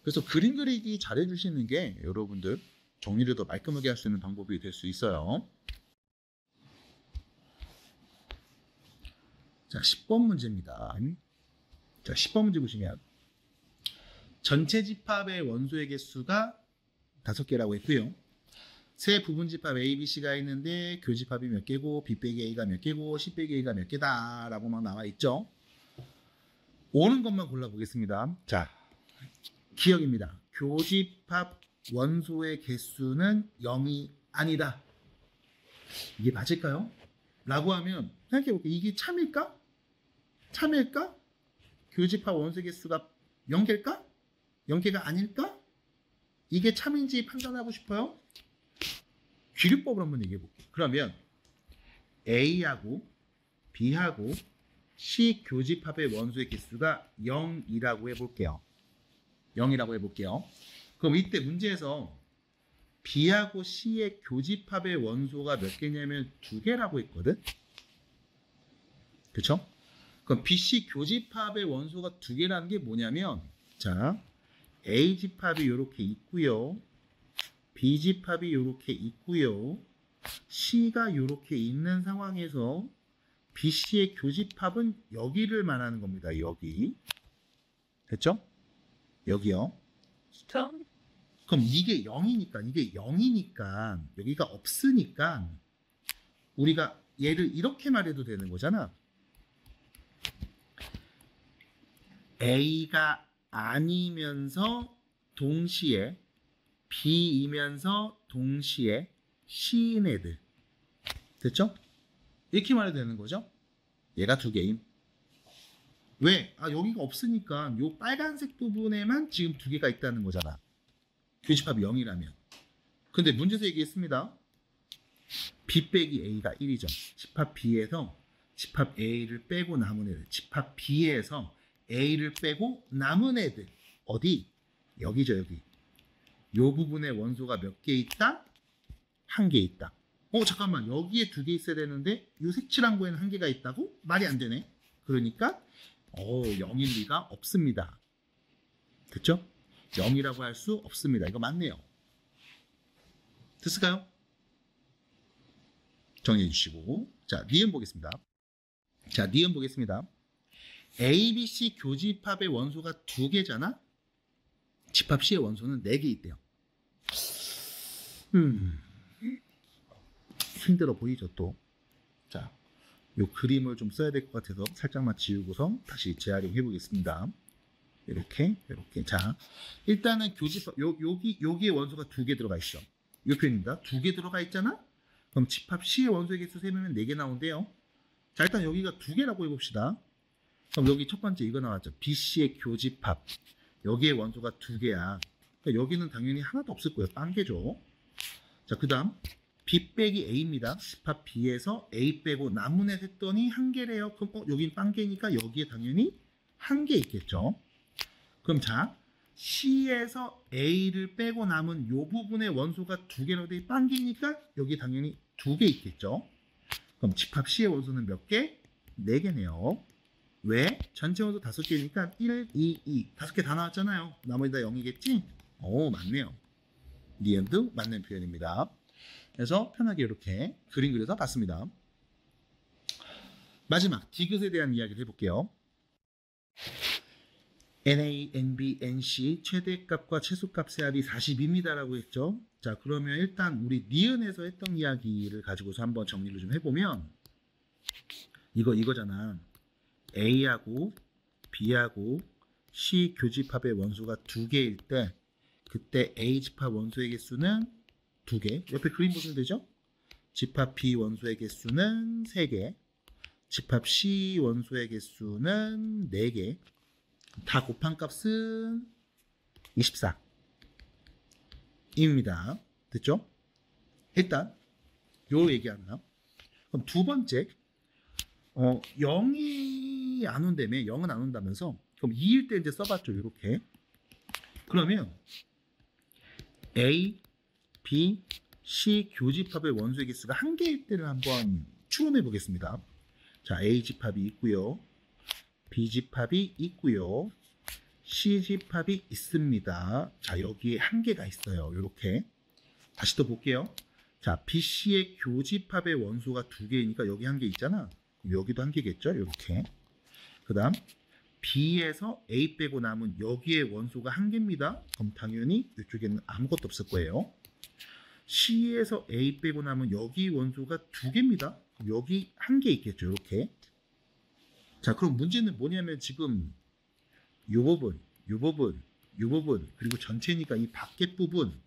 그래서 그림 그리기 잘 해주시는 게 여러분들 정리를 더 말끔하게 할 수 있는 방법이 될 수 있어요. 자, 10번 문제입니다. 자, 10번 문제 보시면 전체 집합의 원소의 개수가 5개라고 했고요. 세 부분 집합 A, B, C가 있는데 교집합이 몇 개고 B 빼기 A가 몇 개고 C 빼기 A가 몇 개다 라고 막 나와 있죠. 오는 것만 골라보겠습니다. 자, 기억입니다. 교집합 원소의 개수는 0이 아니다. 이게 맞을까요? 라고 하면 생각해볼게요. 이게 참일까? 참일까? 교집합 원소의 개수가 0개일까? 0개가 아닐까? 이게 참인지 판단하고 싶어요? 귀류법을 한번 얘기해 볼게요. 그러면 A하고 B하고 C 교집합의 원소의 개수가 0이라고 해볼게요. 0이라고 해볼게요. 그럼 이때 문제에서 B하고 C의 교집합의 원소가 몇 개냐면 2개라고 했거든. 그쵸? 그럼 BC 교집합의 원소가 2개라는 게 뭐냐면, 자, A 집합이 이렇게 있고요. B 집합이 이렇게 있고요. C가 이렇게 있는 상황에서 BC의 교집합은 여기를 말하는 겁니다. 여기. 됐죠? 여기요. 그럼 이게 0이니까 여기가 없으니까 우리가 얘를 이렇게 말해도 되는 거잖아. A가 아니면서 동시에 B이면서 동시에 C인 애들. 됐죠? 이렇게 말해도 되는 거죠? 얘가 2개임. 왜? 여기가 없으니까 요 빨간색 부분에만 지금 두 개가 있다는 거잖아. 교집합이 0이라면. 근데 문제에서 얘기했습니다. B 빼기 A가 1이죠. 집합 B에서 집합 A를 빼고 남은 애들. 집합 B에서 A를 빼고 남은 애들. 어디? 여기죠, 여기. 요 부분에 원소가 몇 개 있다? 한 개 있다. 잠깐만. 여기에 두 개 있어야 되는데 요 색칠한 거에는 한 개가 있다고? 말이 안 되네. 그러니까 0일 리가 없습니다. 됐죠? 0이라고 할 수 없습니다. 이거 맞네요. 됐을까요? 정리해 주시고. 자, 니은 보겠습니다. 자, 니은 보겠습니다. A, B, C 교집합의 원소가 두 개잖아? 집합 C의 원소는 4개 있대요. 힘들어 보이죠, 또. 자, 요 그림을 좀 써야 될 것 같아서 살짝만 지우고서 다시 재활용해 보겠습니다. 이렇게. 자, 일단은 교집합, 여기에 원소가 2개 들어가 있어. 이 표현입니다. 2개 들어가 있잖아? 그럼 집합 C의 원소의 개수 세면 4개 나오는데요. 자, 일단 여기가 2개라고 해봅시다. 그럼 여기 첫 번째 이거 나왔죠. BC의 교집합. 여기에 원소가 2개야. 그러니까 여기는 당연히 하나도 없을 거예요. 빵개죠. 자, 그 다음 B 빼기 A입니다. 집합 B에서 A 빼고 남은 애 했더니 1개래요. 그럼 여긴 빵개니까 여기에 당연히 1개 있겠죠. 그럼 자, C에서 A를 빼고 남은 요 부분의 원소가 2개라고 돼 빵개니까 여기 당연히 2개 있겠죠. 그럼 집합 C의 원소는 몇 개? 4개네요. 왜? 전체 원소 5개니까 1, 2, 2 5개 다 나왔잖아요. 나머지 다 0이겠지? 맞네요. 니은도 맞는 표현입니다. 그래서 편하게 이렇게 그림 그려서 봤습니다. 마지막 디귿에 대한 이야기를 해볼게요. NA, NB, NC 최대값과 최소값의 합이 42입니다라고 했죠. 자, 그러면 일단 우리 니은에서 했던 이야기를 가지고서 한번 정리를 좀 해보면 이거잖아. A하고 B하고 C 교집합의 원소가 2개일 때 그때 A 집합 원소의 개수는 2개. 옆에 그림 보시면 되죠? 집합 B 원소의 개수는 3개. 집합 C 원소의 개수는 4개. 다 곱한 값은 24입니다. 됐죠? 일단 요 얘기 하나. 그럼 두 번째 0이 안 온다며. 0은 안 온다면서 그럼 2일 때 이제 써봤죠. 이렇게. 그러면 A, B, C 교집합의 원소의 개수가 1개일 때를 한번 추론해 보겠습니다. 자, A 집합이 있고요. B 집합이 있고요. C 집합이 있습니다. 자, 여기에 1개가 있어요. 이렇게. 다시 또 볼게요. 자, B, C의 교집합의 원소가 2개이니까 여기 1개 있잖아. 여기도 1개겠죠. 이렇게. 그 다음 B에서 A 빼고 남은 여기에 원소가 1개입니다. 그럼 당연히 이쪽에는 아무것도 없을 거예요. C에서 A 빼고 남은 여기 원소가 2개입니다. 여기 1개 있겠죠. 이렇게. 자, 그럼 문제는 뭐냐면 지금 요 부분, 요 부분, 요 부분, 그리고 전체니까 이 밖에 부분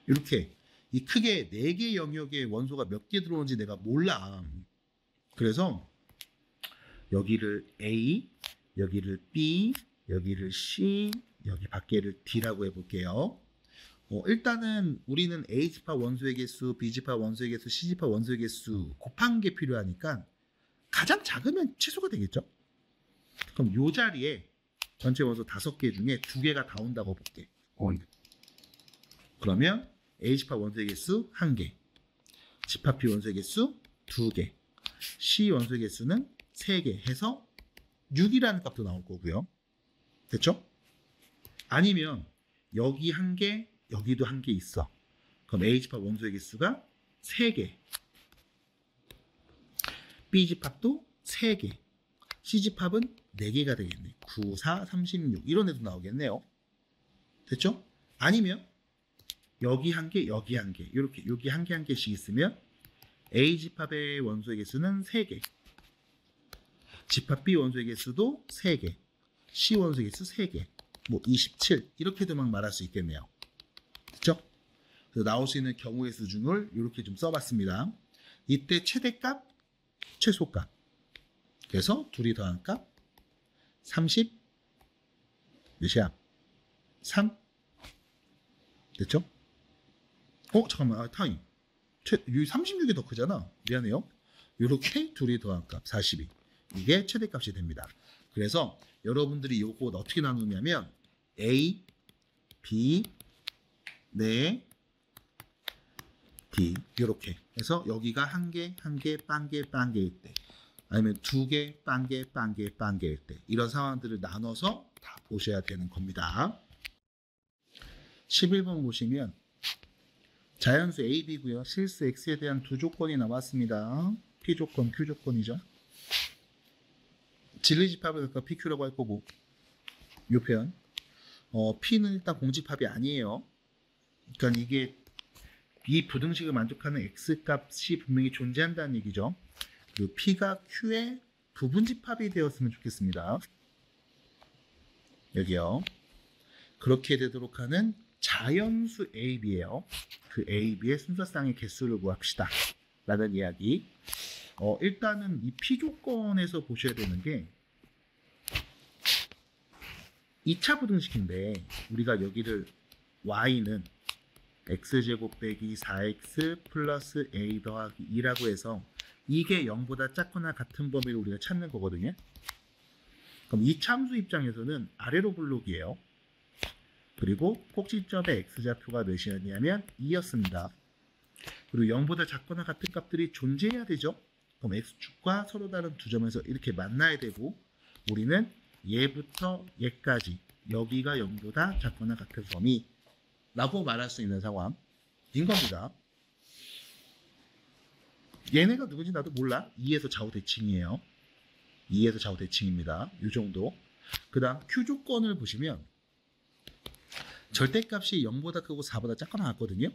이렇게 이 크게 4개 영역의 원소가 몇 개 들어오는지 내가 몰라. 그래서 여기를 A, 여기를 B, 여기를 C, 여기 밖에를 D라고 해볼게요. 일단은 우리는 A 집합 원소의 개수, B 집합 원소의 개수, C 집합 원소의 개수 곱한 게 필요하니까 가장 작으면 최소가 되겠죠? 그럼 이 자리에 전체 원소 5개 중에 2개가 다 온다고 볼게. 그러면 A 집합 원소의 개수 1개, 집합 B 원소의 개수 2개, C 원소의 개수는 3개 해서 6이라는 값도 나올 거고요. 됐죠? 아니면 여기 1개, 여기도 1개 있어. 그럼 A 집합 원소의 개수가 3개, B 집합도 3개, C 집합은 4개가 되겠네. 9, 4, 36 이런 애도 나오겠네요. 됐죠? 아니면 여기 1개, 여기 1개 이렇게 여기 1개, 1개씩 있으면 A 집합의 원소의 개수는 3개, 집합 B 원소의 개수도 3개, C 원소의 개수 3개, 뭐 27 이렇게도 막 말할 수 있겠네요. 됐죠? 그래서 나올 수 있는 경우의 수준을 이렇게 좀 써봤습니다. 이때 최대값, 최소값 그래서 둘이 더한 값 30 몇이야? 3 됐죠? 잠깐만 타임 여기 36이 더 크잖아. 미안해요. 이렇게 둘이 더한 값 42 이게 최대값이 됩니다. 그래서 여러분들이 요거 어떻게 나누냐면 A, B, 네, D 이렇게 해서 여기가 한 개, 빵개일 때 아니면 두 개, 빵개일 때 이런 상황들을 나눠서 다 보셔야 되는 겁니다. 11번 보시면 자연수 A, B고요. 실수 X에 대한 두 조건이 나왔습니다. P조건, Q조건이죠. 진리집합을 PQ라고 할 거고 이 표현 P는 일단 공집합이 아니에요. 그러니까 이게 이 부등식을 만족하는 X값이 분명히 존재한다는 얘기죠. 그리고 P가 Q의 부분집합이 되었으면 좋겠습니다. 여기요. 그렇게 되도록 하는 자연수 A, B예요. 그 A, B의 순서쌍의 개수를 구합시다. 라는 이야기. 일단은 이 P조건에서 보셔야 되는 게 2차 부등식인데 우리가 여기를 Y는 X제곱 빼기 4X 플러스 A 더하기 2라고 해서 이게 0보다 작거나 같은 범위를 우리가 찾는 거거든요. 그럼 이 참수 입장에서는 아래로 블록이에요. 그리고 꼭지점의 X좌표가 몇이었냐면 2였습니다. 그리고 0보다 작거나 같은 값들이 존재해야 되죠. 그럼 X축과 서로 다른 두 점에서 이렇게 만나야 되고 우리는 얘부터 얘까지 여기가 0보다 작거나 같은 범위라고 말할 수 있는 상황인 겁니다. 얘네가 누군지 나도 몰라. 2에서 좌우 대칭이에요. 2에서 좌우 대칭입니다. 이 정도. 그 다음 Q조건을 보시면 절대값이 0보다 크고 4보다 작거나 같거든요.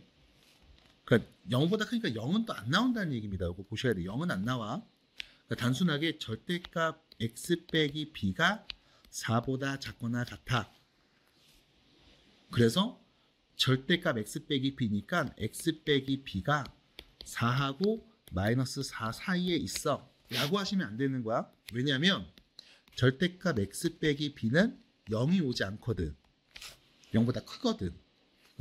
그러니까 0보다 크니까 0은 또 안 나온다는 얘기입니다. 이거 보셔야 돼요. 0은 안 나와. 그러니까 단순하게 절대값 X 빼기 B가 4보다 작거나 같아. 그래서 절대값 X 빼기 B니까 X 빼기 B가 4하고 마이너스 4 사이에 있어. 라고 하시면 안 되는 거야. 왜냐하면 절대값 X 빼기 B는 0이 오지 않거든. 0보다 크거든.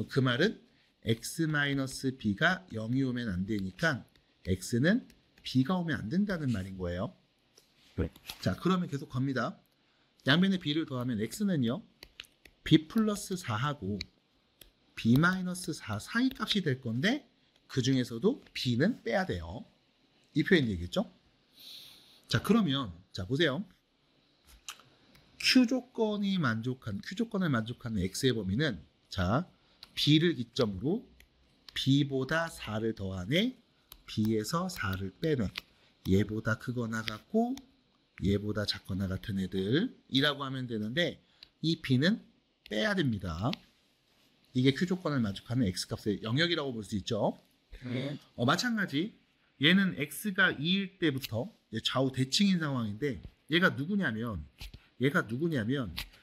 그 말은 X-B가 0이 오면 안 되니까 X는 B가 오면 안 된다는 말인 거예요. 네. 자, 그러면 계속 갑니다. 양변에 B를 더하면 X는요. B 플러스 4하고 B 마이너스 4 사이 값이 될 건데 그 중에서도 B는 빼야 돼요. 이 표현 얘기겠죠? 자, 그러면 자 보세요. Q조건을 만족하는 X의 범위는 자 B를 기점으로 B보다 4를 더하네 B에서 4를 빼네 얘보다 크거나 같고 얘보다 작거나 같은 애들이라고 하면 되는데 이 B는 빼야 됩니다. 이게 Q조건을 만족하는 X값의 영역이라고 볼 수 있죠. 마찬가지 얘는 X가 2일 때부터 좌우 대칭인 상황인데 얘가 누구냐면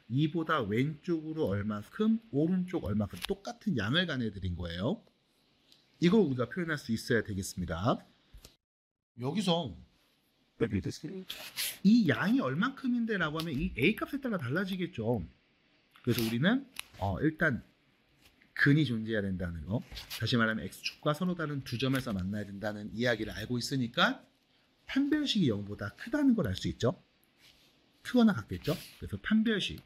2보다 왼쪽으로 얼마큼 오른쪽 얼마큼 똑같은 양을 간 애들인 거예요. 이걸 우리가 표현할 수 있어야 되겠습니다. 여기서 이 양이 얼만큼인데 라고 하면 이 A값에 따라 달라지겠죠. 그래서 우리는 일단 근이 존재해야 된다는 거, 다시 말하면 X축과 서로 다른 두 점에서 만나야 된다는 이야기를 알고 있으니까 판별식이 0보다 크다는 걸 알 수 있죠. 크거나 같겠죠. 그래서 판별식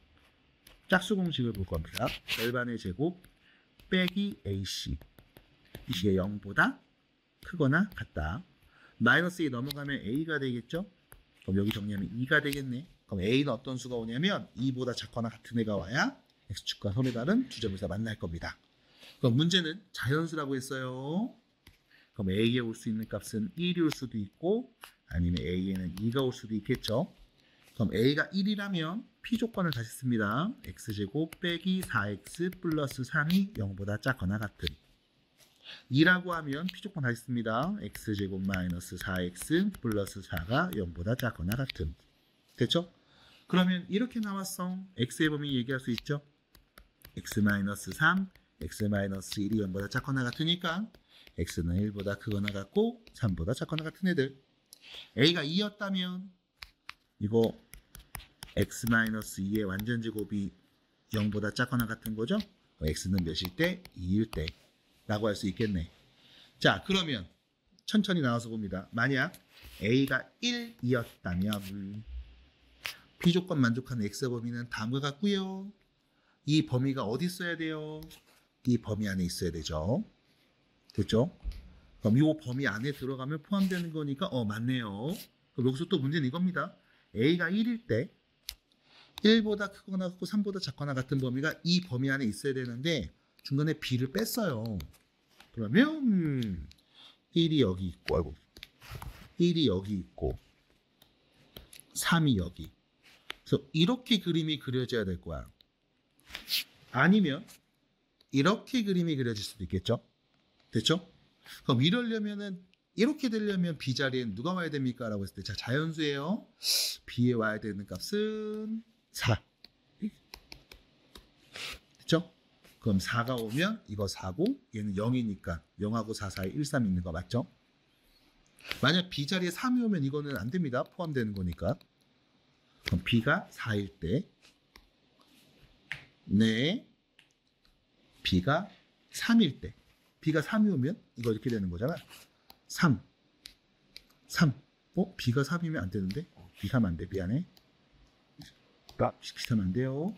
짝수 공식을 볼 겁니다. 절반의 제곱 빼기 AC 이게 0보다 크거나 같다. 마이너스 2 넘어가면 A가 되겠죠. 그럼 여기 정리하면 2가 되겠네. 그럼 A는 어떤 수가 오냐면 2보다 작거나 같은 애가 와야 X축과 서로 다른 두 점에서 만날 겁니다. 그럼 문제는 자연수라고 했어요. 그럼 A에 올 수 있는 값은 1이 올 수도 있고 아니면 A에는 2가 올 수도 있겠죠. 그럼 A가 1이라면 P조건을 다시 씁니다. X제곱 빼기 4X 플러스 3이 0보다 작거나 같은 2라고 하면 P조건 다시 씁니다. X제곱 마이너스 4X 플러스 4가 0보다 작거나 같은 됐죠? 그러면 이렇게 나왔어. X의 범위 얘기할 수 있죠? X-3, X-1이 0보다 작거나 같으니까 X는 1보다 크거나 같고 3보다 작거나 같은 애들. A가 2였다면 이거 x-2의 완전제곱이 0보다 작거나 같은 거죠? x는 몇일 때? 2일 때 라고 할 수 있겠네. 자, 그러면 천천히 나와서 봅니다. 만약 a가 1이었다면 B조건 만족하는 X 범위는 다음과 같고요. 이 범위가 어디 있어야 돼요? 이 범위 안에 있어야 되죠. 됐죠? 그럼 이 범위 안에 들어가면 포함되는 거니까 맞네요. 그럼 여기서 또 문제는 이겁니다. A가 1일 때 1보다 크거나 같고 3보다 작거나 같은 범위가 이 범위 안에 있어야 되는데 중간에 B를 뺐어요. 그러면 1이 여기 있고, 아이고, 1이 여기 있고 3이 여기. 그래서 이렇게 그림이 그려져야 될 거야. 아니면 이렇게 그림이 그려질 수도 있겠죠. 됐죠? 그럼 이러려면은 이렇게 되려면 B 자리엔 누가 와야 됩니까? 라고 했을 때 자, 자연수예요. B에 와야 되는 값은 4. 됐죠? 그럼 4가 오면 이거 4고 얘는 0이니까 0하고 4 사이 1, 3 있는 거 맞죠? 만약 B 자리에 3이 오면 이거는 안 됩니다. 포함되는 거니까. 그럼 B가 4일 때 네, B가 3일 때 B가 3이 오면 이거 이렇게 되는 거잖아. 3 B가 3이면 안 되는데? B가 3 안 돼. 미안해. 비슷하면 안 돼요.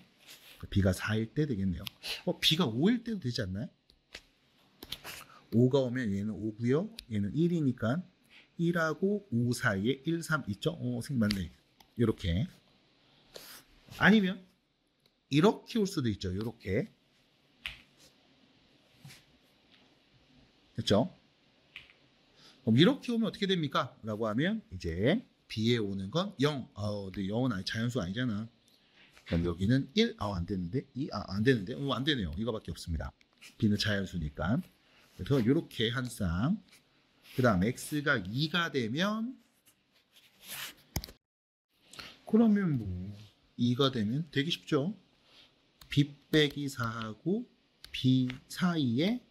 B가 4일 때 되겠네요. B가 5일 때도 되지 않나요? 5가 오면 얘는 5고요. 얘는 1이니까 1하고 5 사이에 1, 3 있죠? 생각났네. 이렇게. 아니면 이렇게 올 수도 있죠. 이렇게. 됐죠? 그럼 이렇게 오면 어떻게 됩니까? 라고 하면 이제 B에 오는 건 0. 근데 0은 자연수 아니잖아. 그럼 여기는 1. 안 되는데? 2. 안 되는데? 안 되네요. 이거밖에 없습니다. B는 자연수니까. 그래서 이렇게 한 쌍. 그 다음 X가 2가 되면 그러면 뭐 2가 되면 되기 쉽죠. B 빼기 4하고 B 사이에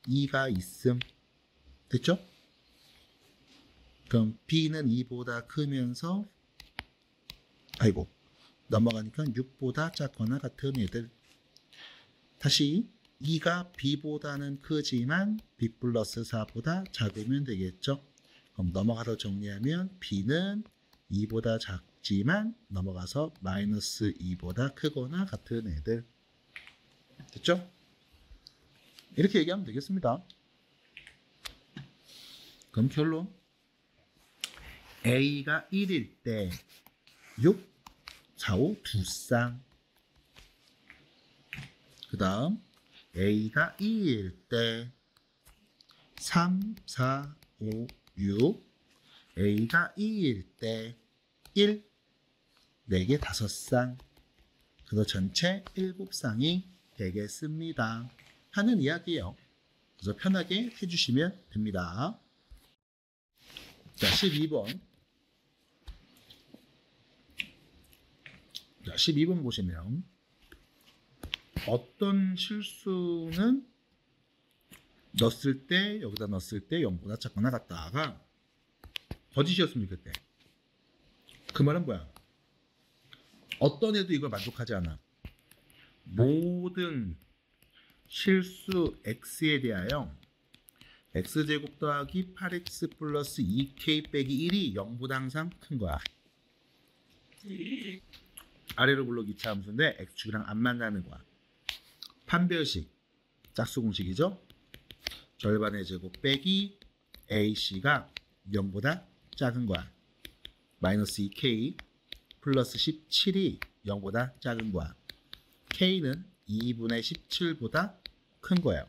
2가 있음. 됐죠? 그럼 B는 2보다 크면서 넘어가니까 6보다 작거나 같은 애들. 다시 2가 B보다는 크지만 B 플러스 4보다 작으면 되겠죠. 그럼 넘어가서 정리하면 B는 2보다 작지만 넘어가서 마이너스 2보다 크거나 같은 애들. 됐죠? 이렇게 얘기하면 되겠습니다. 그럼 결론. A가 1일 때 6, 4, 5 두 쌍. 그 다음 A가 2일 때 3, 4, 5, 6. A가 2일 때 1, 4개 5쌍. 그래서 전체 7쌍이 되겠습니다. 하는 이야기예요. 그래서 편하게 해주시면 됩니다. 자, 12번. 자, 12번 보시면 어떤 실수는 넣었을 때 여기다 넣었을 때 0보다 작거나 같다가 거짓이었으면 좋겠대. 그 말은 뭐야? 어떤 애도 이걸 만족하지 않아. 모든 실수 x에 대하여 x제곱 더하기 8x 플러스 2k 빼기 1이 0보다 항상 큰 거야. 아래로 블록 2차 함수인데 x축이랑 안 만나는 거야. 판별식 짝수 공식이죠. 절반의 제곱 빼기 ac가 0보다 작은 거야. 마이너스 2k 플러스 17이 0보다 작은 거야. k는 2분의 17보다 큰 거예요.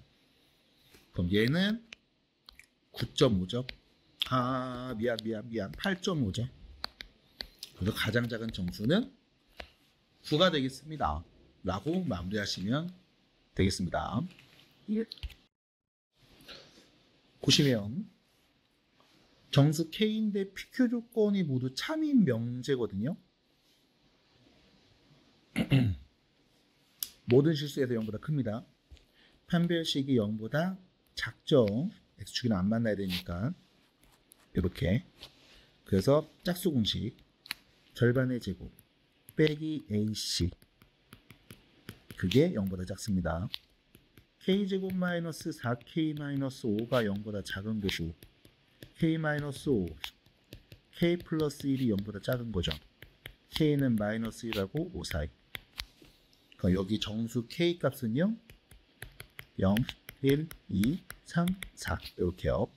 그럼 얘는 9.5죠. 미안. 8.5죠. 그래서 가장 작은 정수는 9가 되겠습니다. 라고 마무리하시면 되겠습니다. 보시면 정수 K인데 PQ 조건이 모두 참인 명제거든요. 모든 실수에서 0보다 큽니다. 판별식이 0보다 작죠. X축이랑 안 만나야 되니까 이렇게. 그래서 짝수 공식 절반의 제곱 빼기 AC 그게 0보다 작습니다. K제곱 마이너스 4K 마이너스 5가 0보다 작은 거고 K 마이너스 5 K 플러스 1이 0보다 작은 거죠. K는 마이너스 1하고 5 사이. 그러니까 여기 정수 K 값은요 0, 1, 2, 3, 4 이렇게요.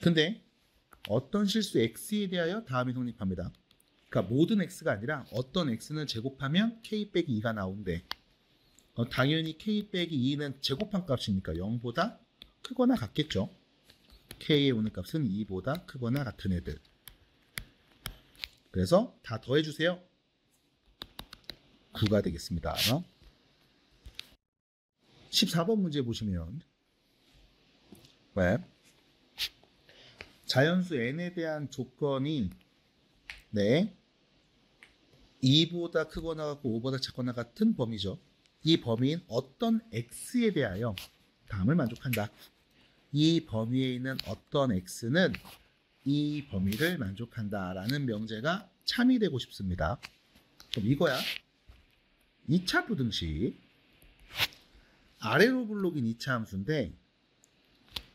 근데 어떤 실수 X에 대하여 다음이 성립합니다. 그러니까 모든 X가 아니라 어떤 X는 제곱하면 K 빼기 2가 나오는데 당연히 K 빼기 2는 제곱한 값이니까 0보다 크거나 같겠죠. K에 오는 값은 2보다 크거나 같은 애들. 그래서 다 더해주세요. 9가 되겠습니다. 14번 문제 보시면 왜? 자연수 n에 대한 조건이 2보다 크거나 같고 5보다 작거나 같은 범위죠. 이 범위인 어떤 x에 대하여 다음을 만족한다. 이 범위에 있는 어떤 x는 이 범위를 만족한다 라는 명제가 참이 되고 싶습니다. 그럼 이거야. 2차 부등식 아래로 블록인 2차 함수인데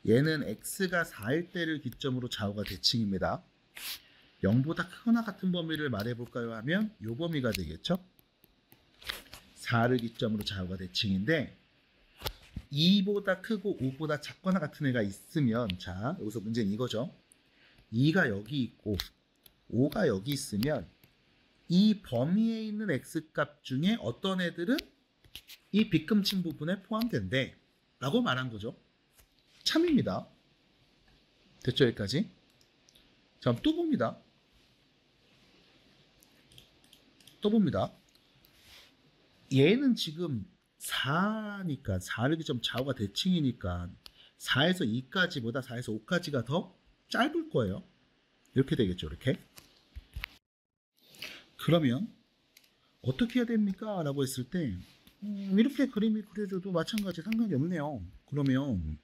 얘는 x가 4일 때를 기점으로 좌우가 대칭입니다. 0보다 크거나 같은 범위를 말해볼까요 하면 이 범위가 되겠죠. 4를 기점으로 좌우가 대칭인데 2보다 크고 5보다 작거나 같은 애가 있으면 자 여기서 문제는 이거죠. 2가 여기 있고 5가 여기 있으면 이 범위에 있는 x값 중에 어떤 애들은 이 빗금친 부분에 포함된대 라고 말한 거죠. 참입니다. 됐죠 여기까지? 자 또 봅니다. 얘는 지금 4니까 4를 기점 좌우가 대칭이니까 4에서 2까지보다 4에서 5까지가 더 짧을 거예요. 이렇게 되겠죠. 이렇게. 그러면 어떻게 해야 됩니까? 라고 했을 때 이렇게 그림이 그려져도 마찬가지 상관이 없네요. 그러면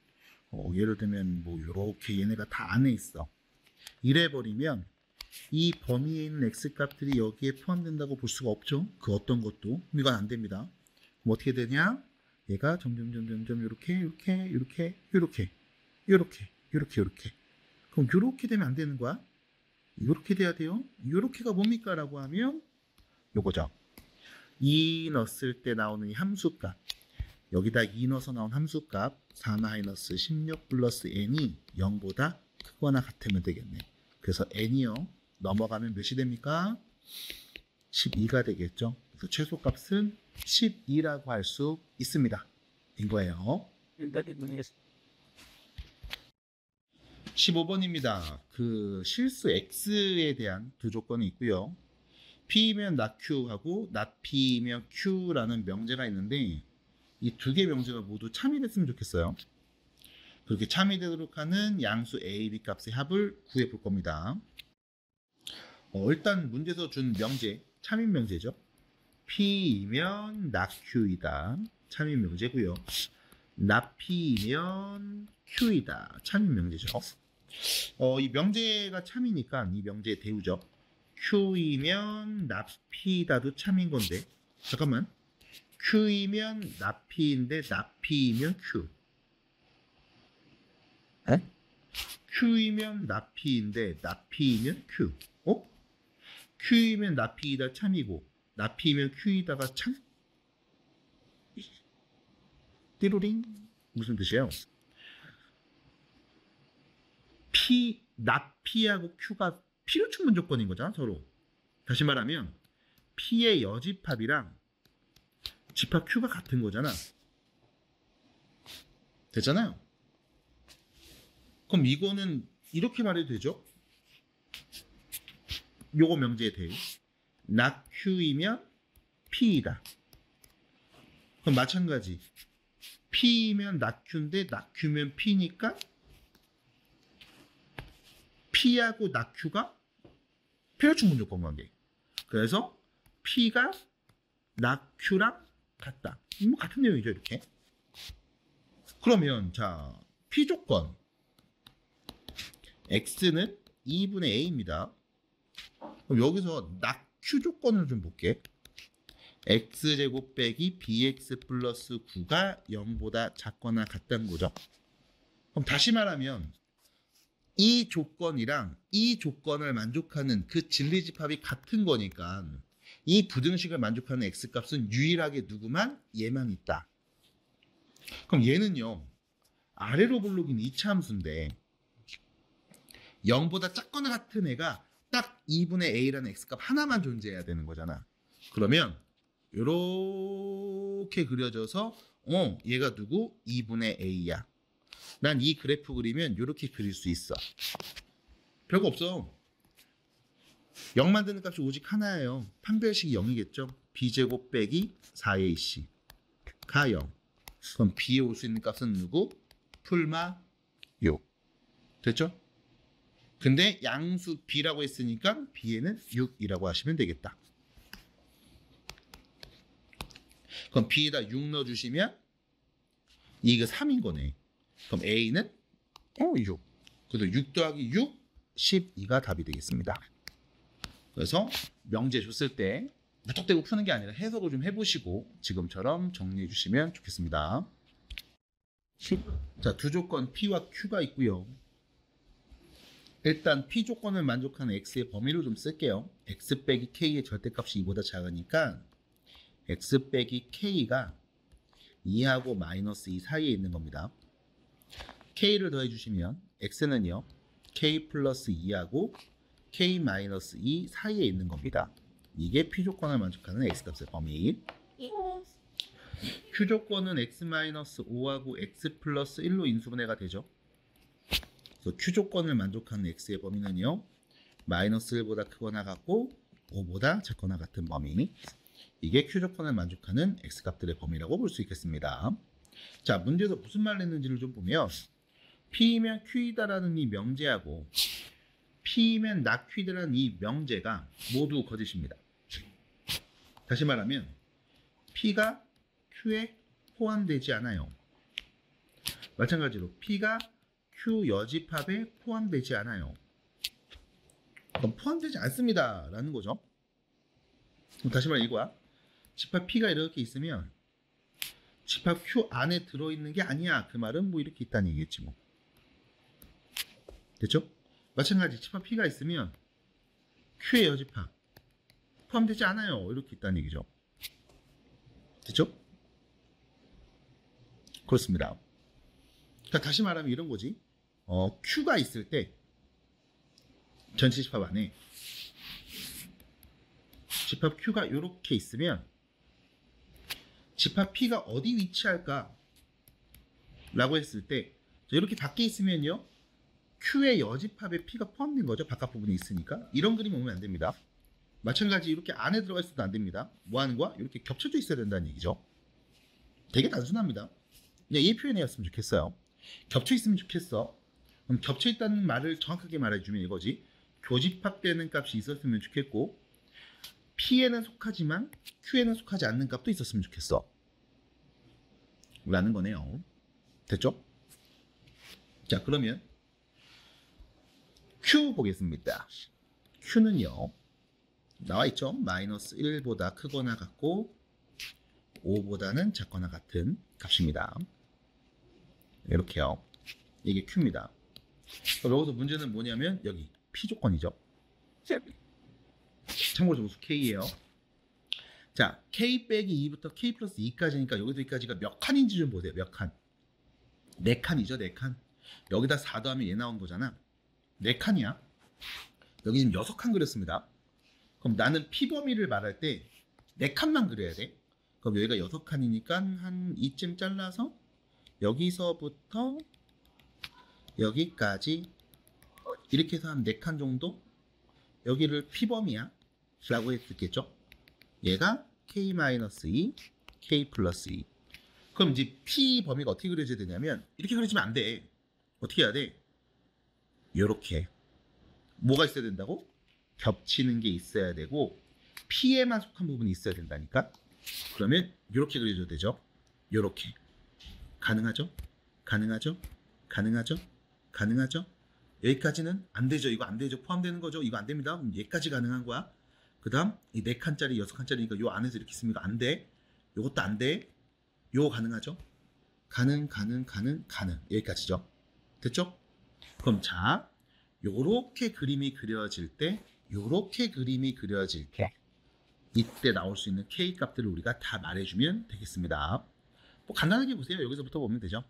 예를 들면 뭐 이렇게 얘네가 다 안에 있어. 이래 버리면 이 범위에 있는 x값들이 여기에 포함된다고 볼 수가 없죠. 그 어떤 것도. 이건 안 됩니다. 그럼 어떻게 되냐? 얘가 점점 이렇게 그럼 이렇게 되면 안 되는 거야. 이렇게 돼야 돼요. 이렇게가 뭡니까? 라고 하면 요거죠. 2 넣었을 때 나오는 이 함수값. 여기다 2 넣어서 나온 함수값 4-16 플러스 n이 0보다 크거나 같으면 되겠네. 그래서 n이요. 넘어가면 몇이 됩니까? 12가 되겠죠. 그래서 최소값은 12라고 할 수 있습니다. 인 거예요. 15번입니다. 그 실수 x에 대한 두 조건이 있고요. p면 not q하고 not p면 q라는 명제가 있는데 이 두 개 명제가 모두 참이 됐으면 좋겠어요. 그렇게 참이 되도록 하는 양수 a, b 값의 합을 구해 볼 겁니다. 일단 문제에서 준 명제, 참인 명제죠. p이면 not q이다. 참인 명제고요. not p이면 q이다. 참인 명제죠. 이 명제가 참이니까 이 명제의 대우죠. q이면 not p다도 참인 건데 잠깐만. q이면 not p인데 not p이면 q. 에? q이면 not p인데 not p이면 q. q이면 not p이다 참이고 not p이면 q이다가 참? 띠로링? 무슨 뜻이에요? not p하고 q가 필요충분 조건인 거잖아 서로. 다시 말하면 p의 여집합이랑 집합 q가 같은 거잖아. 됐잖아요. 그럼 이거는 이렇게 말해도 되죠? 요거 명제에 대해 not q이면 p이다. 그럼 마찬가지 p이면 not q인데 not q면 p니까 p하고 not q가 필요충분 조건 관계. 그래서 p가 not q랑 같다. 뭐 같은 내용이죠 이렇게. 그러면 자 p 조건 x는 2분의 a입니다. 그럼 여기서 낙q 조건을 좀 볼게. x제곱 빼기 bx 플러스 9가 0보다 작거나 같다는 거죠. 그럼 다시 말하면 이 조건이랑 이 조건을 만족하는 그 진리집합이 같은 거니까 이 부등식을 만족하는 x값은 유일하게 누구만? 얘만 있다. 그럼 얘는요. 아래로 볼록인 2차 함수인데 0보다 작거나 같은 애가 딱 2분의 a라는 x값 하나만 존재해야 되는 거잖아. 그러면 이렇게 그려져서 얘가 누구? 2분의 a야. 난 이 그래프 그리면 이렇게 그릴 수 있어. 별거 없어. 0 만드는 값이 오직 하나예요. 판별식이 0이겠죠. b제곱 빼기 4ac가 0. 그럼 b에 올 수 있는 값은 누구? 풀마 6. 됐죠? 근데 양수 b라고 했으니까 b에는 6이라고 하시면 되겠다. 그럼 b에다 6 넣어주시면 이거 3인 거네. 그럼 a는 6. 그래서 6 더하기 6, 12가 답이 되겠습니다. 그래서 명제 줬을 때 무턱대고 푸는 게 아니라 해석을 좀 해보시고 지금처럼 정리해 주시면 좋겠습니다. 자, 두 조건 P와 Q가 있고요. 일단 P 조건을 만족하는 X의 범위를 좀 쓸게요. X 빼기 K의 절대값이 2보다 작으니까 X 빼기 K가 2하고 마이너스 2 사이에 있는 겁니다. K를 더해 주시면 X는요. K 플러스 2하고 K 마이너스 2 사이에 있는 겁니다. 이게 P 조건을 만족하는 X값의 범위. Q 조건은 X 마이너스 5하고 X 플러스 1로 인수분해가 되죠. 그래서 Q 조건을 만족하는 X의 범위는요. 마이너스 1보다 크거나 같고 5보다 작거나 같은 범위. 이게 Q 조건을 만족하는 X값들의 범위라고 볼 수 있겠습니다. 자, 문제에서 무슨 말을 했는지를 좀 보면 P이면 Q이다라는 이 명제하고 P이면 낙Q이다라는 이 명제가 모두 거짓입니다. 다시 말하면 P가 Q에 포함되지 않아요. 마찬가지로 P가 Q 여집합에 포함되지 않아요. 그럼 포함되지 않습니다 라는 거죠. 그럼 다시 말해 이거야. 집합 P가 이렇게 있으면 집합 Q 안에 들어있는 게 아니야. 그 말은 뭐 이렇게 있다는 얘기겠지 뭐. 됐죠? 마찬가지 집합 P가 있으면 Q의 여집합 포함되지 않아요. 이렇게 있다는 얘기죠. 됐죠? 그렇습니다. 그러니까 다시 말하면 이런 거지. Q가 있을 때 전체 집합 안에 집합 Q가 이렇게 있으면 집합 P가 어디 위치할까? 라고 했을 때 이렇게 밖에 있으면요. Q의 여집합에 P가 포함된 거죠. 바깥 부분에 있으니까. 이런 그림 오면 안 됩니다. 마찬가지 이렇게 안에 들어가 있어도 안 됩니다. 뭐 하는 거야? 이렇게 겹쳐져 있어야 된다는 얘기죠. 되게 단순합니다. 그냥 이 표현이었으면 좋겠어요. 겹쳐 있으면 좋겠어. 그럼 겹쳐 있다는 말을 정확하게 말해주면 이거지. 교집합되는 값이 있었으면 좋겠고 P에는 속하지만 Q에는 속하지 않는 값도 있었으면 좋겠어. 라는 거네요. 됐죠? 자, 그러면 Q 보겠습니다. Q는요. 나와 있죠? 마이너스 1보다 크거나 같고 5보다는 작거나 같은 값입니다. 이렇게요. 이게 Q입니다. 그럼 여기서 문제는 뭐냐면 여기 P 조건이죠. 참고로 점수 K예요. 자, K 빼기 2부터 K 플러스 2까지니까 여기서 여기까지가 몇 칸인지 좀 보세요. 몇 칸? 4칸이죠. 4칸. 여기다 4 더하면 얘 나온 거잖아. 4칸이야. 여기 지금 6칸 그렸습니다. 그럼 나는 P 범위를 말할 때 4칸만 그려야 돼. 그럼 여기가 6칸이니까 한 이쯤 잘라서 여기서부터 여기까지 이렇게 해서 한 4칸 정도 여기를 P 범위야 라고 했겠죠. 얘가 K-2, K 플러스 2. 그럼 이제 P 범위가 어떻게 그려져야 되냐면 이렇게 그려지면 안 돼. 어떻게 해야 돼? 요렇게. 뭐가 있어야 된다고? 겹치는 게 있어야 되고 P에만 속한 부분이 있어야 된다니까. 그러면 이렇게 그려줘야 되죠. 요렇게. 가능하죠? 가능하죠? 가능하죠? 가능하죠? 여기까지는 안 되죠. 이거 안 되죠. 포함되는 거죠. 이거 안 됩니다. 그럼 얘까지 가능한 거야. 그 다음 이 4칸짜리 6칸짜리니까 요 안에서 이렇게 있으면 이거 안 돼. 요것도 안 돼. 요거 가능하죠. 가능. 여기까지죠. 됐죠? 그럼 자, 요렇게 그림이 그려질 때 이때 나올 수 있는 K 값들을 우리가 다 말해주면 되겠습니다. 뭐 간단하게 보세요. 여기서부터 보면 되죠.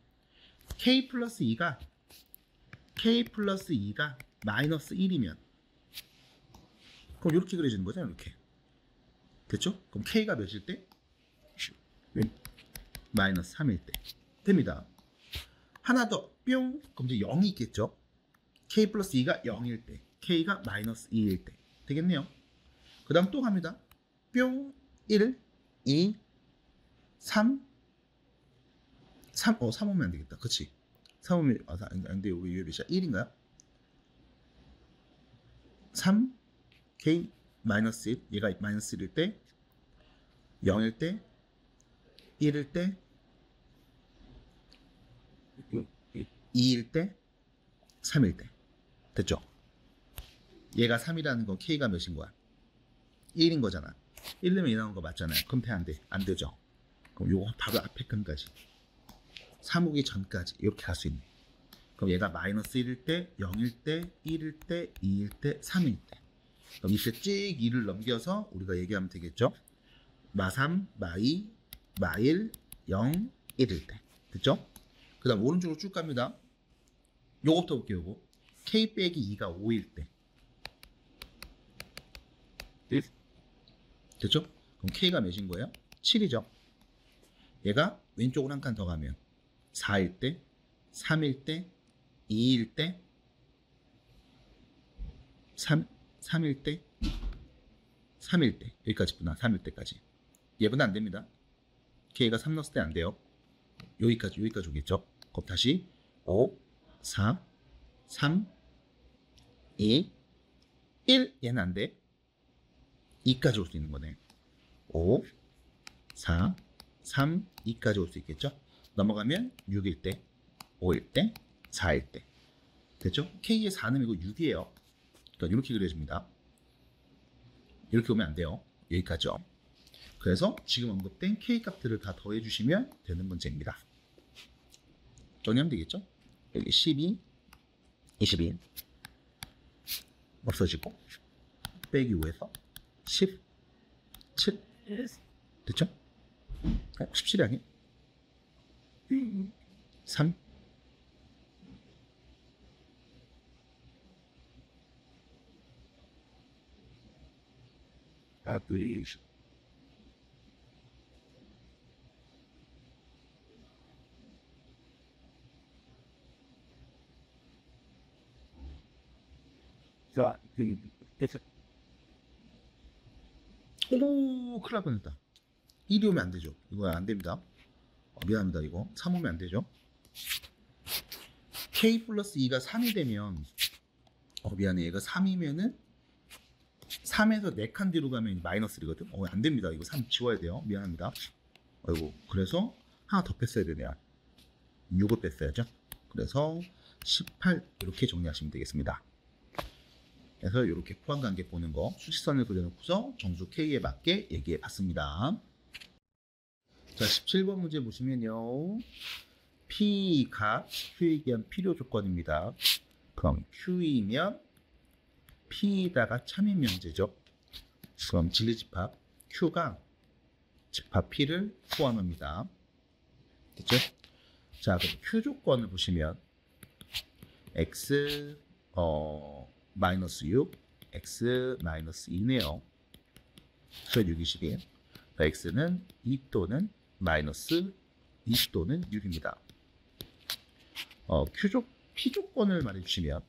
K 플러스 2가 마이너스 1이면 그럼 이렇게 그려지는 거잖아요. 이렇게. 됐죠? 그럼 K가 몇일 때? 마이너스 3일 때. 됩니다. 하나 더 뿅. 그럼 이제 0이 있겠죠? K 플러스 2가 0일 때. K가 마이너스 2일 때. 되겠네요. 그 다음 또 갑니다. 뿅. 1, 2, 3. 3 오면 안 되겠다. 그치? 3 오면, 안 돼. 여기 몇이야? 1인가요? 3, K, 마이너스 1. 얘가 마이너스 1일 때, 0일 때, 1일 때, 2일 때, 3일 때. 됐죠? 얘가 3이라는 건 K가 몇인 거야? 1인 거잖아. 1이면 2 나오는 거 맞잖아요. 그럼 돼, 안 돼? 안 되죠? 그럼 요거 바로 앞에 칸까지. 3 오기 전까지 이렇게 갈 수 있네. 그럼 얘가 마이너스 1일 때, 0일 때, 1일 때, 2일 때, 3일 때. 그럼 이때 찍 2를 넘겨서 우리가 얘기하면 되겠죠? 마3, 마2, 마1, 0, 1일 때. 됐죠? 그 다음 오른쪽으로 쭉 갑니다. 요거부터 볼게요. 요거. K 빼기 2가 5일 때. 됐죠? 그럼 K가 몇인 거예요? 7이죠? 얘가 왼쪽으로 한 칸 더 가면 4일 때, 3일 때, 2일 때, 3일 때, 3일 때. 여기까지구나. 3일 때까지. 얘보다 안 됩니다. K가 3 넣었을 때 안 돼요. 여기까지 오겠죠? 그럼 다시 5, 4, 3, 2, 1. 얘는 안 돼. 2까지 올 수 있는 거네. 5, 4, 3, 2까지 올 수 있겠죠? 넘어가면 6일 때, 5일 때, 4일 때. 됐죠? K의 4는 이거 6이에요. 그러니까 이렇게 그려집니다. 이렇게 오면 안 돼요. 여기까지요. 그래서 지금 언급된 K 값들을 다 더해주시면 되는 문제입니다. 정리하면 되겠죠? 여기 12, 21 없어지고 빼기 5에서 10, 7 됐죠? 17이 아니에요? 3 자, 됐어. 오, 큰일 날 뻔했다. 1이 오면 안 되죠. 이거 안 됩니다. 미안합니다. 이거 3 오면 안 되죠. K 플러스 2가 3이 되면 미안해. 얘가 3이면은 3에서 4칸 뒤로 가면 마이너스 1이거든. 안 됩니다. 이거 3 지워야 돼요. 미안합니다. 아이고, 그래서 하나 더 뺐어야 되네요. 6을 뺐어야죠. 그래서 18 이렇게 정리하시면 되겠습니다. 그래서 이렇게 포함관계 보는 거 수직선을 그려놓고서 정수 K에 맞게 얘기해 봤습니다. 자, 17번 문제 보시면요. P가 Q에 대한 필요 조건입니다. 그럼 Q이면 P에다가 참인 명제죠. 그럼 진리집합 Q가 집합 P를 포함합니다. 됐죠? 자, 그럼 Q 조건을 보시면 X 마이너스 6, X 마이너스 2네요. 그래서 6, 21. X는 2 또는 마이너스 20 또는 6입니다. P 조건을 말해주시면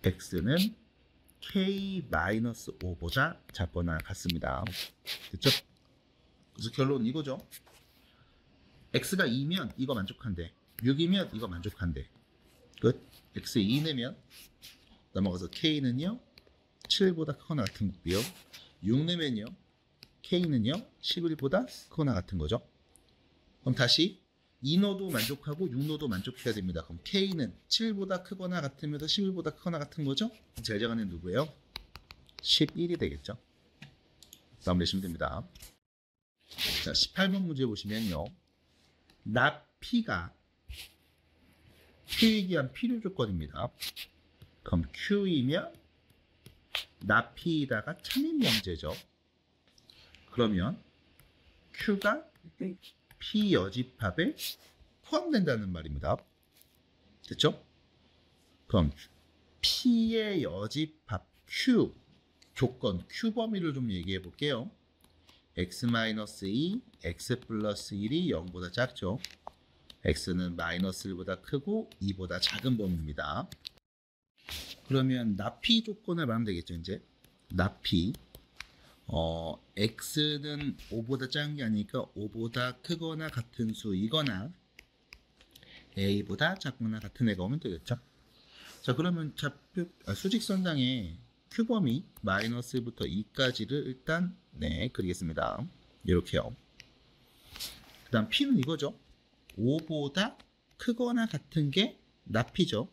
X는 K-5보다 작거나 같습니다. 됐죠? 그래서 결론은 이거죠. X가 2면 이거 만족한대. 6이면 이거 만족한대. 끝. X 2 내면 넘어가서 K는요 7보다 크거나 같은 거고요. 6 내면요 K는요 11보다 크거나 같은 거죠. 그럼 다시 2노도 만족하고 6노도 만족해야 됩니다. 그럼 K는 7보다 크거나 같으면서 11보다 크거나 같은 거죠? 제일 작은 애 누구예요? 11이 되겠죠. 마무리하시면 됩니다. 자, 18번 문제 보시면요. 납 P가 Q에 기한 필요 조건입니다. 그럼 Q이면 납 P에다가 참인 명제죠. 그러면 Q가 P 여집합에 포함된다는 말입니다. 됐죠? 그럼 P의 여집합 Q 조건 Q 범위를 좀 얘기해 볼게요. x-2, x 플러스 1이 0보다 작죠. x는 마이너스 1보다 크고 2보다 작은 범위입니다. 그러면 납P 조건을 말하면 되겠죠. 이제 납P x는 5보다 작은 게 아니니까 5보다 크거나 같은 수이거나 a보다 작거나 같은 애가 오면 되겠죠. 자, 그러면 수직선상에 큐범위 마이너스 1부터 2까지를 일단 그리겠습니다. 이렇게요. 그 다음 P는 이거죠. 5보다 크거나 같은 게 납P죠.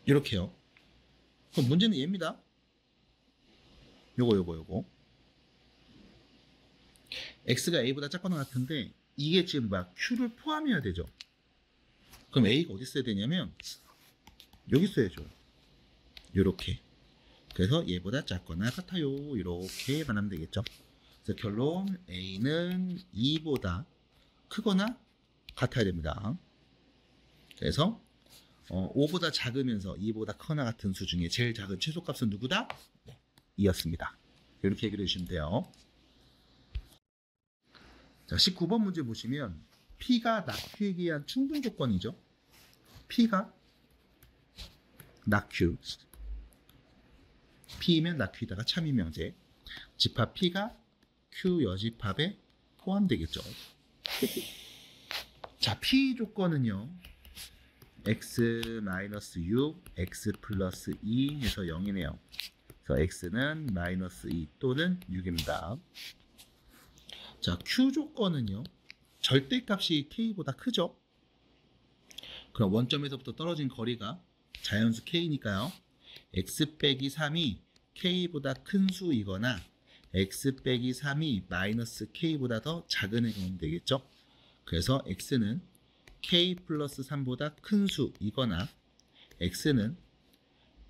이렇게요. 그럼 문제는 얘입니다. 요거. X가 A보다 작거나 같은데 이게 지금 Q를 포함해야 되죠. 그럼 A가 어디 써야 되냐면 여기 써야죠. 요렇게. 그래서 얘보다 작거나 같아요. 이렇게 말하면 되겠죠. 그래서 결론 A는 2보다 크거나 같아야 됩니다. 그래서 5보다 작으면서 2보다 크거나 같은 수 중에 제일 작은 최소값은 누구다? 2였습니다. 이렇게 해결해 주시면 돼요. 자, 19번 문제 보시면 P가 낙Q에 의한 충분 조건이죠. P가 낙Q P이면 낙Q에다가 참인 명제. 집합 P가 Q 여집합에 포함되겠죠. 자, P 조건은요. x-6, x 플러스 2 해서 0이네요. 그래서 x는 마이너스 2 또는 6입니다. 자, Q 조건은요. 절대값이 K보다 크죠. 그럼 원점에서부터 떨어진 거리가 자연수 K니까요. x 빼기 3이 K보다 큰 수이거나 x 빼기 3이 마이너스 K보다 더 작은 애가 오면 되겠죠. 그래서 x는 K 플러스 3보다 큰 수이거나 x는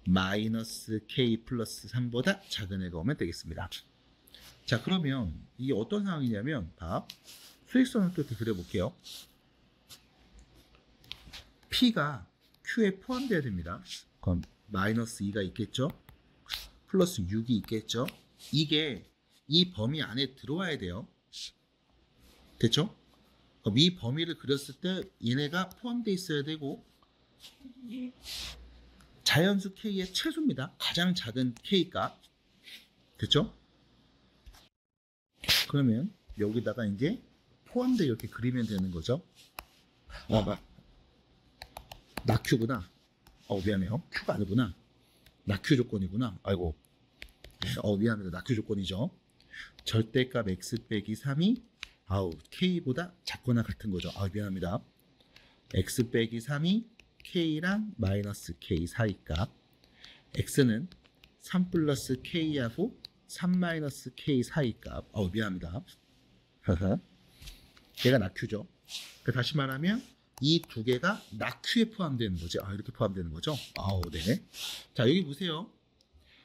마이너스 K 플러스 3보다 작은 애가 오면 되겠습니다. 자, 그러면 이게 어떤 상황이냐면 수직선을 또 이렇게 그려볼게요. P가 Q에 포함되어야 됩니다. 그럼 마이너스 2가 있겠죠. 플러스 6이 있겠죠. 이게 이 범위 안에 들어와야 돼요. 됐죠? 그럼 이 범위를 그렸을 때 얘네가 포함되어 있어야 되고 자연수 K의 최소입니다. 가장 작은 K값. 됐죠? 그러면 여기다가 이제 포함되어 이렇게 그리면 되는 거죠. 낙Q구나. 미안해요. Q가 아니구나. 낙Q 조건이구나. 아이고. 미안합니다. 낙Q 조건이죠. 절대값 x 빼기 3이 K보다 작거나 같은 거죠. 미안합니다. x 빼기 3이 K랑 마이너스 K 사이값. X는 3 플러스 K하고 3 마이너스 K 사이값. 미안합니다. 얘가 낙Q죠. 다시 말하면 이 두 개가 낙Q에 포함되는 거지. 이렇게 포함되는 거죠. 네. 자, 여기 보세요.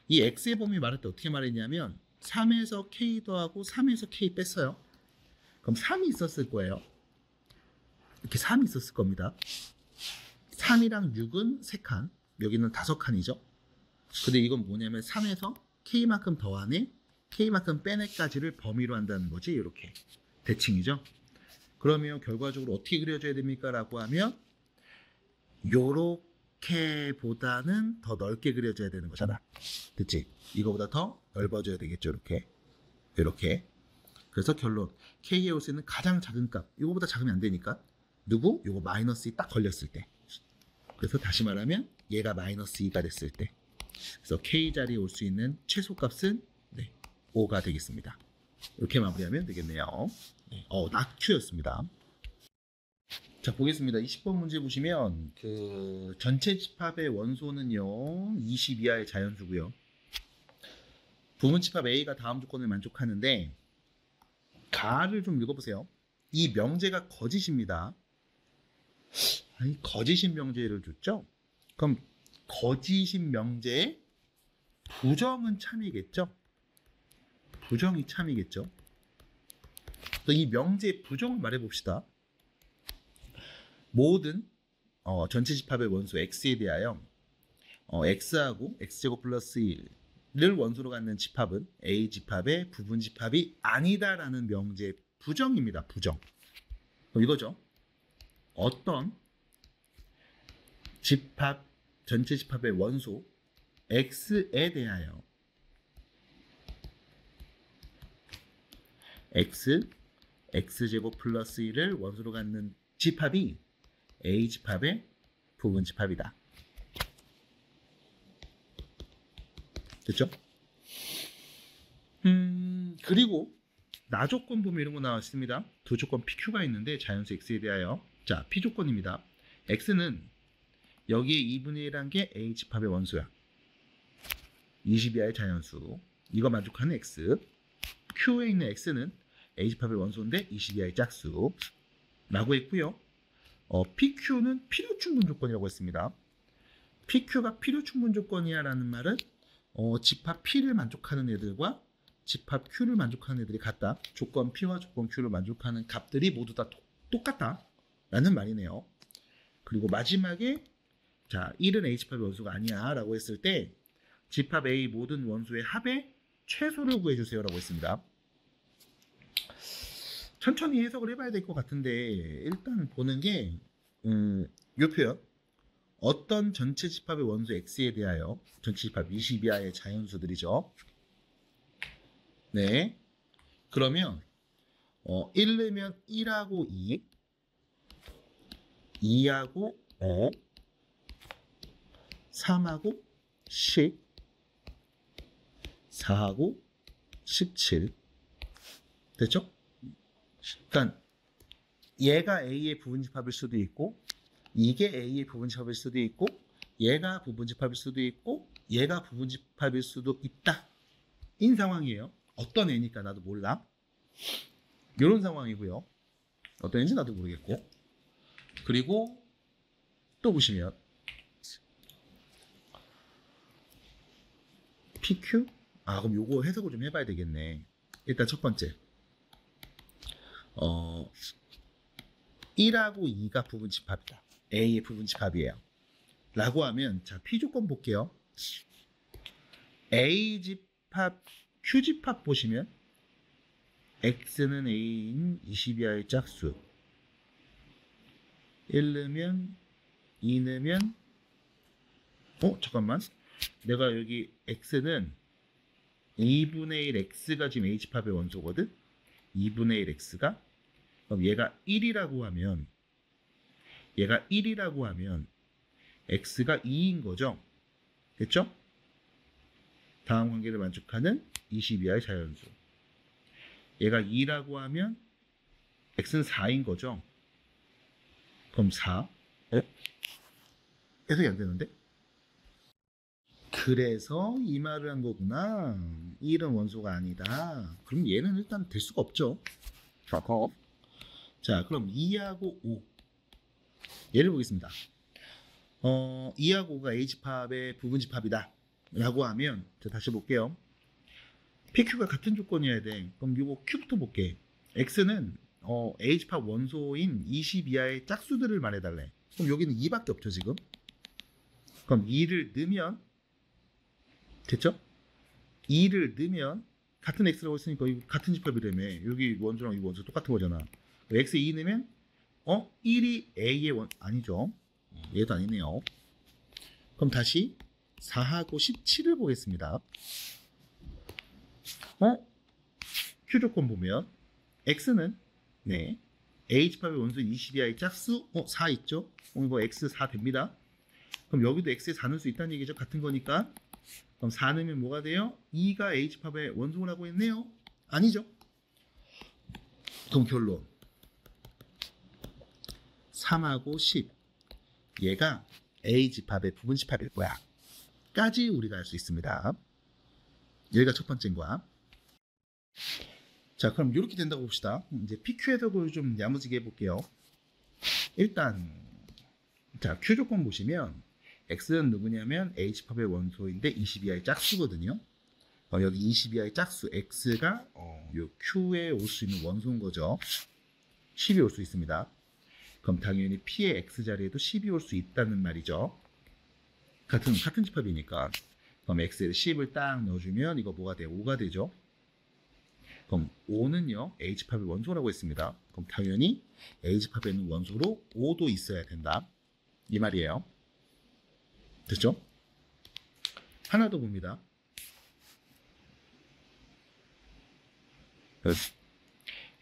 이 X의 범위 말할 때 어떻게 말했냐면 3에서 K 더하고 3에서 K 뺐어요. 그럼 3이 있었을 거예요. 이렇게 3이 있었을 겁니다. 3이랑 6은 3칸, 여기는 5칸이죠. 근데 이건 뭐냐면 3에서 K만큼 더하네, K만큼 빼내까지를 범위로 한다는 거지. 이렇게 대칭이죠. 그러면 결과적으로 어떻게 그려줘야 됩니까? 라고 하면 요렇게보다는 더 넓게 그려줘야 되는 거잖아. 됐지? 이거보다 더 넓어져야 되겠죠. 이렇게. 그래서 결론 K에 올 수 있는 가장 작은 값, 이거보다 작으면 안 되니까 누구? 요거 마이너스 2 딱 걸렸을 때. 그래서 다시 말하면 얘가 마이너스 2가 됐을 때. 그래서 K 자리에 올 수 있는 최소값은 5가 되겠습니다. 이렇게 마무리하면 되겠네요. 낙Q였습니다. 자, 보겠습니다. 20번 문제 보시면 그 전체 집합의 원소는요 20 이하의 자연수고요. 부분 집합 A가 다음 조건을 만족하는데 가를 좀 읽어보세요. 이 명제가 거짓입니다. 아니, 거짓인 명제를 줬죠? 그럼 거짓인 명제에 부정은 참이겠죠? 부정이 참이겠죠? 또 이 명제의 부정을 말해봅시다. 모든 전체 집합의 원소 x에 대하여 x하고 x제곱 플러스 1을 원소로 갖는 집합은 A 집합의 부분 집합이 아니다라는 명제의 부정입니다. 부정. 그럼 이거죠. 어떤 집합, 전체 집합의 원소 x에 대하여 x제곱 플러스 1을 원소로 갖는 집합이 A 집합의 부분 집합이다. 됐죠? 그리고 나조건 보면 이런 거 나왔습니다. 두 조건 PQ가 있는데 자연수 X에 대하여 자, P조건입니다. X는 여기에 2분의 1한 게 A 집합의 원소야. 20 이하의 자연수. 이거 만족하는 X. Q에 있는 X는 A 집합의 원소인데 20 이하의 짝수. 라고 했고요. PQ는 필요충분 조건이라고 했습니다. PQ가 필요충분 조건이야 라는 말은 집합 P를 만족하는 애들과 집합 Q를 만족하는 애들이 같다. 조건 P와 조건 Q를 만족하는 값들이 모두 다 똑같다 라는 말이네요. 그리고 마지막에 자 1은 A 집합의 원소가 아니야 라고 했을 때 집합 A 모든 원소의 합의 최소를 구해주세요 라고 했습니다. 천천히 해석을 해봐야 될 것 같은데 일단 보는 게 요 표현 어떤 전체 집합의 원소 X에 대하여 전체 집합 20 이하의 자연수들이죠. 네. 그러면 1 넣으면 1하고 2 2하고 5 3하고 10 4하고 17 됐죠? 그러니까 얘가 A의 부분집합일 수도 있고 이게 A의 부분집합일 수도 있고 얘가 부분집합일 수도 있고 얘가 부분집합일 수도 있다. 인 상황이에요. 어떤 애니까 나도 몰라. 이런 상황이고요. 어떤 애인지 나도 모르겠고. 그리고 또 보시면 PQ? 그럼 요거 해석을 좀 해봐야 되겠네. 일단 첫 번째 1하고 2가 부분집합이다. A의 부분집합이에요. 라고 하면 자 P조건 볼게요. A집합, Q집합 보시면 X는 A인 20 이하의 짝수 1 넣으면 2 넣으면 잠깐만 내가 여기 X는 2분의 1 X가 지금 A집합의 원소거든. 2분의 1 X가 그럼 얘가 1이라고 하면 X가 2인 거죠. 됐죠? 다음 관계를 만족하는 20 이하의 자연수. 얘가 2라고 하면 X는 4인 거죠. 그럼 4. 해석이 안 되는데? 그래서 이 말을 한 거구나. 1은 원소가 아니다. 그럼 얘는 일단 될 수가 없죠. 자, 그럼 2하고 5. 얘를 보겠습니다. 2하고 5가 A집합의 부분집합이다. 라고 하면, 자, 다시 볼게요. PQ가 같은 조건이어야 돼. 그럼 이거 Q부터 볼게. X는 A집합 원소인 20 이하의 짝수들을 말해달래. 그럼 여기는 2밖에 없죠, 지금. 그럼 2를 넣으면, 됐죠? 2를 넣으면, 같은 X라고 했으니까 이거 같은 집합이라며. 여기 원소랑 이 원소 똑같은 거잖아. X에 2 넣으면 1이 A의 아니죠. 얘도 아니네요. 그럼 다시 4하고 17을 보겠습니다. Q조건 보면 X는 네 A집합의 원소 20 이하의 짝수 4 있죠. 이거 X 4 됩니다. 그럼 여기도 X에 4 넣을 수 있다는 얘기죠. 같은 거니까. 그럼 4 넣으면 뭐가 돼요? 2가 A집합의 원소라고 했네요. 아니죠. 그럼 결론 3하고 10. 얘가 A 집합의 부분 집합일 거야. 까지 우리가 알 수 있습니다. 여기가 첫 번째인 거야. 자, 그럼 이렇게 된다고 봅시다. 이제 PQ 해석을 좀 야무지게 해볼게요. 일단, 자, Q 조건 보시면 X는 누구냐면 A 집합의 원소인데 22I의 짝수거든요. 여기 22I의 짝수 X가 요 Q에 올 수 있는 원소인 거죠. 10이 올 수 있습니다. 그럼 당연히 P의 X 자리에도 10이 올 수 있다는 말이죠. 같은 집합이니까. 그럼 X에 10을 딱 넣어주면 이거 뭐가 돼요? 5가 되죠. 그럼 5는요 A 집합의 원소라고 했습니다. 그럼 당연히 A 집합에 있는 원소로 5도 있어야 된다. 이 말이에요. 됐죠? 하나 더 봅니다.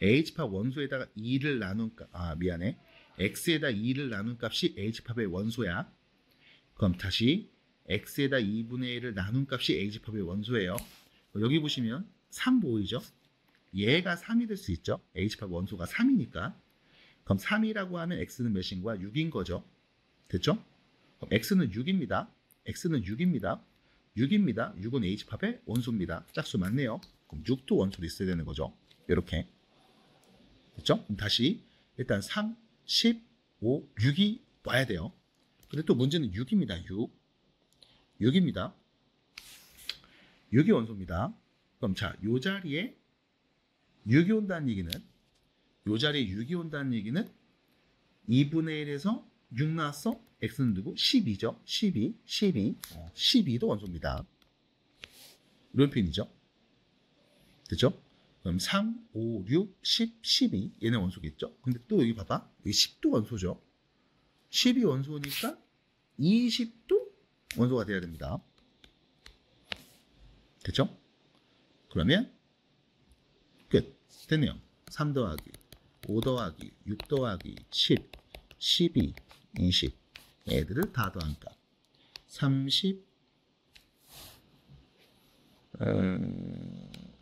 A 집합 원소에다가 2를 나눈 값, 미안해. X에다 2를 나눈 값이 A 집합의 원소야. 그럼 다시 X에다 2분의 1을 나눈 값이 A 집합의 원소예요. 여기 보시면 3 보이죠? 얘가 3이 될 수 있죠. A 집합 원소가 3이니까. 그럼 3이라고 하면 X는 몇인 거야? 6인 거죠. 됐죠? 그럼 X는 6입니다. X는 6입니다. 6입니다. 6은 A 집합의 원소입니다. 짝수 맞네요. 그럼 6도 원소로 있어야 되는 거죠. 이렇게. 됐죠? 그럼 다시 일단 3, 10, 5, 6이 와야 돼요. 근데 또 문제는 6입니다. 6입니다. 6이 원소입니다. 그럼 자, 요 자리에 6이 온다는 얘기는 2분의 1에서 6 나왔어? X는 누구? 12죠. 12도 원소입니다. 이런 표현이죠. 됐죠? 그럼 3, 5, 6, 10, 12 얘네 원소겠죠? 근데 또 여기 봐봐. 여기 10도 원소죠. 10이 원소니까 20도 원소가 돼야 됩니다. 됐죠? 그러면 끝. 됐네요. 3 더하기 5 더하기 6 더하기 10, 12, 20 애들을 다 더한 값 30,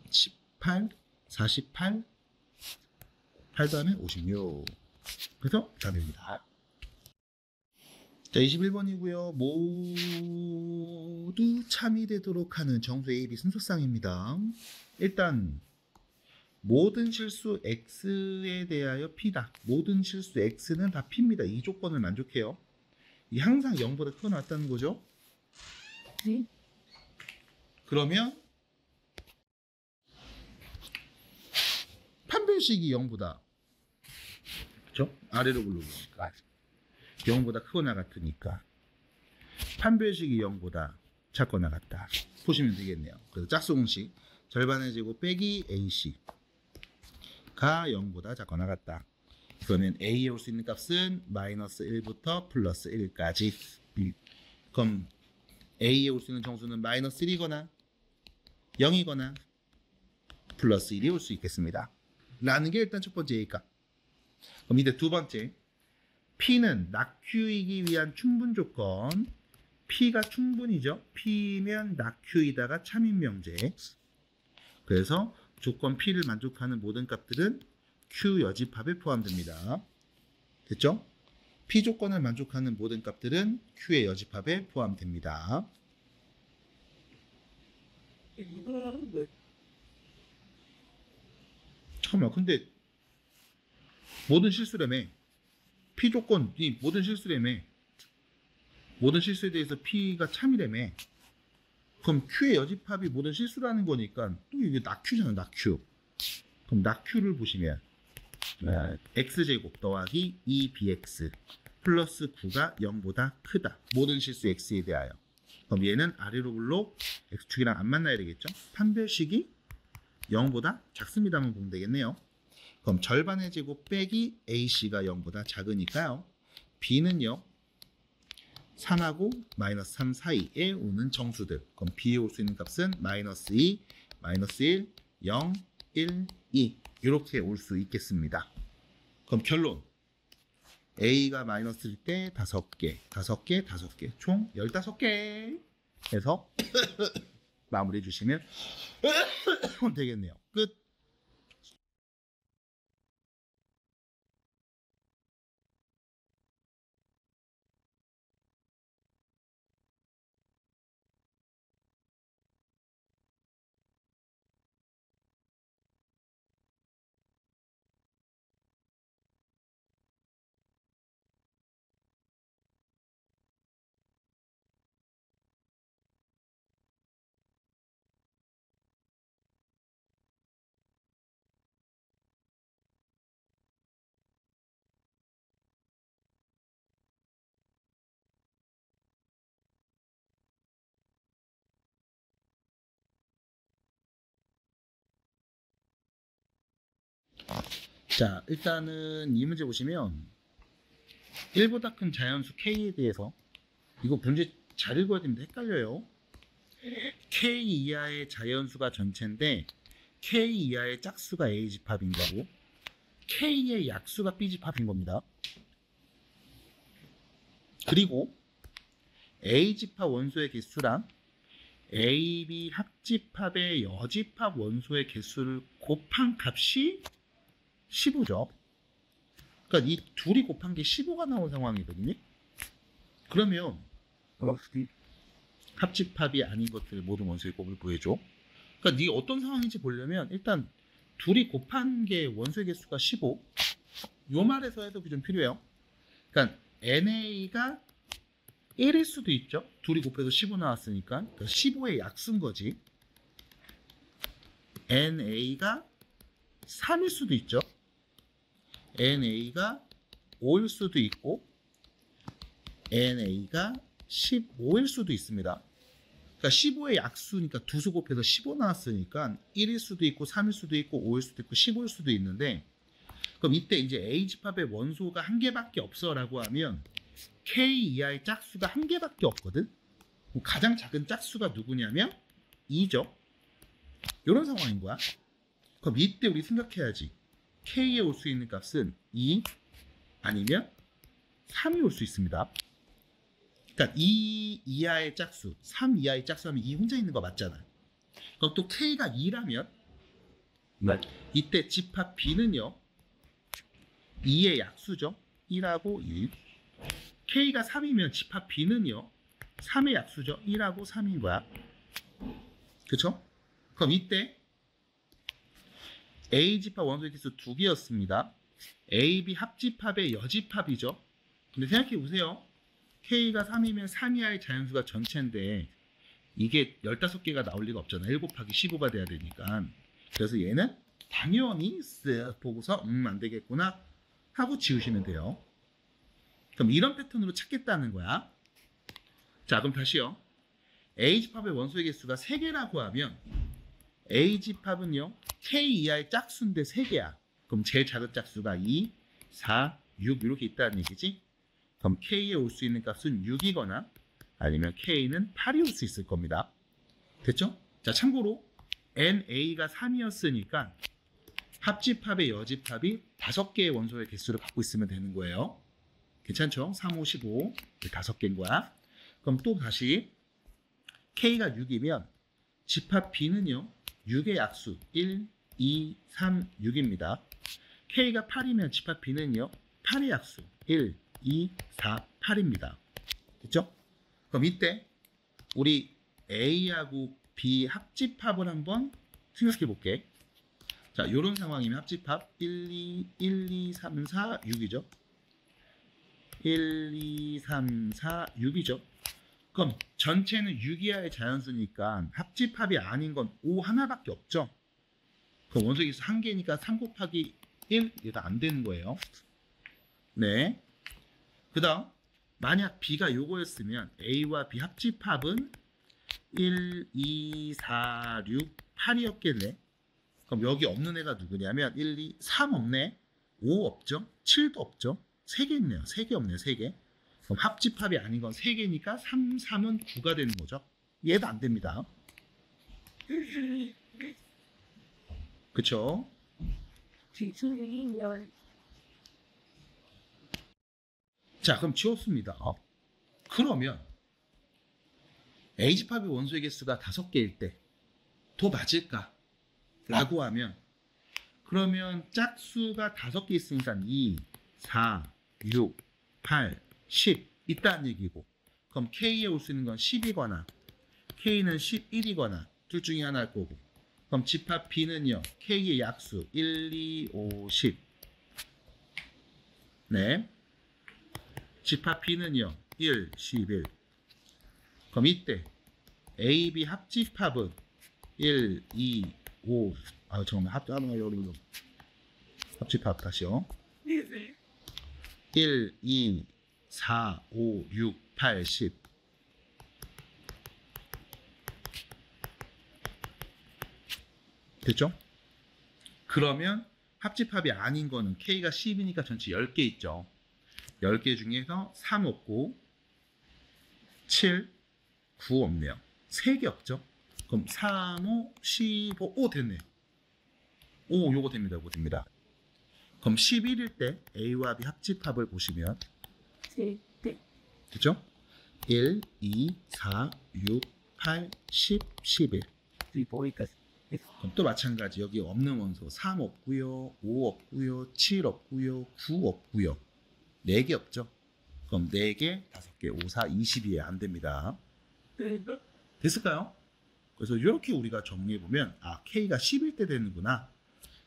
18, 48, 8 다음에 56. 그래서 답입니다. 자, 21번이고요. 모두 참이 되도록 하는 정수 A, B 순서쌍입니다. 일단 모든 실수 X에 대하여 P다. 모든 실수 X는 다 P입니다. 이 조건을 만족해요. 이 항상 0보다 크게 나왔다는 거죠. 그러면 판별식이 0보다 그렇죠? 아래로 굴러오니까 0보다 크거나 같으니까 판별식이 0보다 작거나 같다. 보시면 되겠네요. 그래서 짝수 공식 절반의 제곱 빼기 AC가 0보다 작거나 같다. 그러면 A에 올 수 있는 값은 마이너스 1부터 플러스 1까지. 그럼 A에 올 수 있는 정수는 마이너스 1이거나 0이거나 플러스 1이 올 수 있겠습니다. 라는 게 일단 첫 번째 A값. 그럼 이제 두 번째 P는 낙Q이기 위한 충분 조건. P가 충분이죠. P면 낙Q이다가 참인명제. 그래서 조건 P를 만족하는 모든 값들은 Q 여집합에 포함됩니다. 됐죠? P 조건을 만족하는 모든 값들은 Q의 여집합에 포함됩니다. 잠깐만, 근데 모든 실수라며. P 조건이 모든 실수라며. 모든 실수에 대해서 P가 참이라며. 그럼 Q의 여집합이 모든 실수라는 거니까 또 이게 낙Q잖아, 낙Q. 그럼 낙Q를 보시면 x제곱 더하기 2bx 플러스 9가 0보다 크다. 모든 실수 x에 대하여. 그럼 얘는 아래로 굴러 x축이랑 안 만나야 되겠죠? 판별식이 0보다 작습니다만 보면 되겠네요. 그럼 절반의 제곱 빼기 ac가 0보다 작으니까요. b는요. 3하고 마이너스 3 사이에 오는 정수들. 그럼 b에 올 수 있는 값은 마이너스 2, 마이너스 1, 0, 1, 2 이렇게 올 수 있겠습니다. 그럼 결론 A가 마이너스일 때 5개, 5개, 5개 총 15개 해서 마무리해 주시면 되겠네요. 끝. 자, 일단은 이 문제 보시면 1보다 큰 자연수 K에 대해서 이거 문제 잘 읽어야 됩니다. 헷갈려요. K 이하의 자연수가 전체인데 K 이하의 짝수가 A 집합인 거고 K의 약수가 B 집합인 겁니다. 그리고 A 집합 원소의 개수랑 A, B 합집합의 여집합 원소의 개수를 곱한 값이 15죠. 그러니까 이 둘이 곱한 게 15가 나온 상황이거든요. 그러면 합집합이 아닌 것들 모든 원소의 곱을 구해줘. 그러니까 네 어떤 상황인지 보려면 일단 둘이 곱한 게 원소의 개수가 15. 요 말에서 해석이 좀 필요해요. 그러니까 NA가 1일 수도 있죠. 둘이 곱해서 15 나왔으니까 15의 약수인 거지. NA가 3일 수도 있죠. NA가 5일 수도 있고 NA가 15일 수도 있습니다. 그러니까 15의 약수니까 두 수 곱해서 15 나왔으니까 1일 수도 있고 3일 수도 있고 5일 수도 있고 15일 수도 있는데 그럼 이때 이제 A 집합의 원소가 한 개밖에 없어라고 하면 K 이하의 짝수가 한 개밖에 없거든. 가장 작은 짝수가 누구냐면 2죠. 이런 상황인 거야. 그럼 이때 우리 생각해야지. K에 올 수 있는 값은 2 아니면 3이 올 수 있습니다. 그러니까 2 이하의 짝수, 3 이하의 짝수 하면 2 혼자 있는 거 맞잖아. 그럼 또 K가 2라면 이때 집합 B는요. 2의 약수죠. 1하고 1. K가 3이면 집합 B는요. 3의 약수죠. 1하고 3인 거야. 그쵸? 그럼 이때 A 집합 원소의 개수 2개였습니다. A, B 합집합의 여집합이죠. 근데 생각해 보세요. K가 3이면 3 이하의 자연수가 전체인데 이게 15개가 나올 리가 없잖아. 1 곱하기 15가 돼야 되니까. 그래서 얘는 당연히 쓱 보고서 안 되겠구나 하고 지우시면 돼요. 그럼 이런 패턴으로 찾겠다는 거야. 자, 그럼 다시요. A 집합의 원소의 개수가 3개라고 하면 A 집합은요. K 이하의 짝수인데 3개야. 그럼 제일 작은 짝수가 2, 4, 6 이렇게 있다는 얘기지. 그럼 K에 올 수 있는 값은 6이거나 아니면 K는 8이 올 수 있을 겁니다. 됐죠? 자, 참고로 NA가 3이었으니까 합집합의 여집합이 5개의 원소의 개수를 갖고 있으면 되는 거예요. 괜찮죠? 3, 5, 15 5개인 거야. 그럼 또 다시 K가 6이면 집합 B는요. 6의 약수 1, 2, 3, 6입니다. K가 8이면 집합 B는요. 8의 약수 1, 2, 4, 8입니다. 됐죠? 그럼 이때 우리 A하고 B 합집합을 한번 생각해 볼게. 자, 이런 상황이면 합집합 1, 2, 3, 4, 6이죠. 1, 2, 3, 4, 6이죠. 그럼 전체는 6 이하의 자연수니까 합집합이 아닌 건 O 하나밖에 없죠. 그럼 원소의 개수 1개니까 3 곱하기 1 이거 안 되는 거예요. 네. 그 다음 만약 B가 요거였으면 A와 B 합집합은 1, 2, 4, 6, 8이었겠네. 그럼 여기 없는 애가 누구냐면 1, 2, 3 없네. 5 없죠. 7도 없죠. 3개 있네요. 3개 없네요. 3개. 그럼 합집합이 아닌 건 3개니까 3, 3은 9가 되는 거죠. 얘도 안 됩니다. 그쵸? 자, 그럼 지웠습니다. 그러면 A집합의 원소의 개수가 5개일 때 더 맞을까? 라고 하면 그러면 짝수가 5개 있으니까 2, 4, 6, 8, 10 있다는 얘기고 그럼 K에 올 수 있는 건 10이거나 K는 11이거나 둘 중에 하나일 거고 그럼 집합 B는요. K의 약수 1, 2, 5, 10 네. 집합 B는요. 1, 11 그럼 이때 A, B 합집합은 1, 2, 5 잠깐만 합집합 다시요. 1, 2, 4, 5, 6, 8, 10 됐죠? 그러면 합집합이 아닌 거는 K가 10이니까 전체 10개 있죠. 10개 중에서 3 없고 7, 9 없네요. 3개 없죠. 그럼 3, 5, 15, 5 됐네. 오, 요거 됩니다. 요거 됩니다. 그럼 11일 때 A와 B 합집합을 보시면 그죠? 1, 2, 4, 6, 8, 10, 11. 그럼 또 마찬가지. 여기 없는 원소 3 없고요, 5 없고요, 7 없고요, 9 없고요. 4개 없죠? 그럼 4개, 5개, 5, 4, 20이에요. 안 됩니다. 됐을까요? 그래서 이렇게 우리가 정리해보면 아, K가 10일 때 되는구나.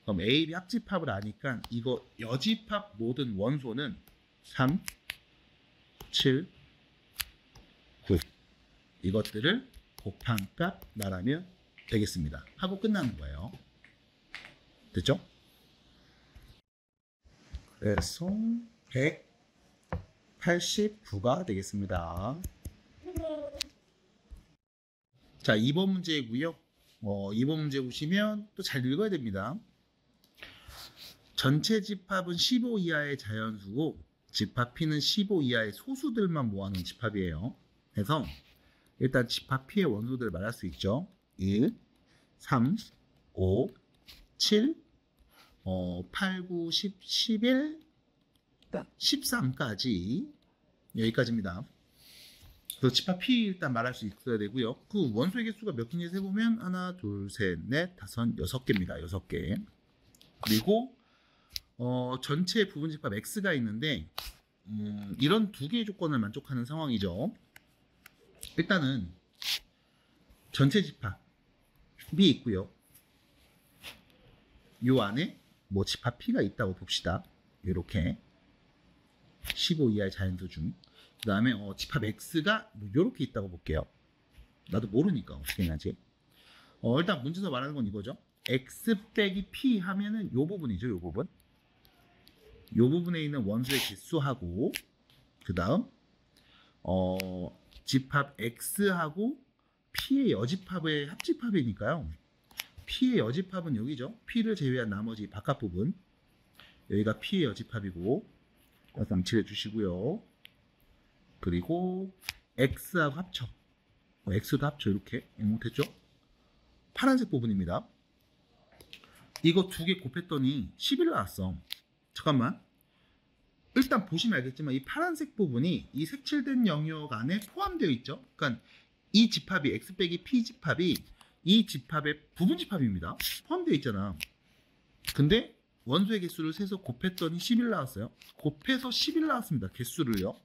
그럼 A, B 합집합을 아니까 이거 여집합 모든 원소는 3, 7, 9 이것들을 곱한값 나라면 되겠습니다. 하고 끝나는 거예요. 됐죠? 그래서 189가 되겠습니다. 자, 2번 문제고요. 2번 문제 보시면 또 잘 읽어야 됩니다. 전체 집합은 15 이하의 자연수고 집합 P는 15 이하의 소수들만 모아놓은 집합이에요. 그래서 일단 집합 P의 원소들을 말할 수 있죠. 1, 3, 5, 7, 8, 9, 10, 11, 13까지 여기까지입니다. 그래서 집합 P 일단 말할 수 있어야 되고요. 그 원소의 개수가 몇 개인지 세보면 하나, 둘, 셋, 넷, 다섯, 6개입니다. 6개. 그리고 전체 부분 집합 X가 있는데 이런 두 개의 조건을 만족하는 상황이죠. 일단은 전체 집합 B 있고요. 요 안에 뭐 집합 P가 있다고 봅시다. 이렇게 15 이하의 자연수 중. 그 다음에 집합 X가 뭐 이렇게 있다고 볼게요. 나도 모르니까 어떻게 하지. 일단 문제에서 말하는 건 이거죠. X 빼기 P 하면은 요 부분이죠. 요 부분. 요 부분에 있는 원소의 개수하고 그 다음 집합 X하고 P의 여집합의 합집합이니까요. P의 여집합은 여기죠. P를 제외한 나머지 바깥 부분. 여기가 P의 여집합이고 여기다 칠해 주시고요. 그리고 X하고 합쳐. X도 합쳐 이렇게 됐죠? 파란색 부분입니다. 이거 두 개 곱했더니 11 나왔어. 잠깐만. 일단 보시면 알겠지만 이 파란색 부분이 이 색칠된 영역 안에 포함되어 있죠. 그러니까 이 집합이 X 빼기 P 집합이 이 집합의 부분 집합입니다. 포함되어 있잖아. 근데 원소의 개수를 세서 곱했더니 11 나왔어요. 곱해서 11 나왔습니다. 개수를요.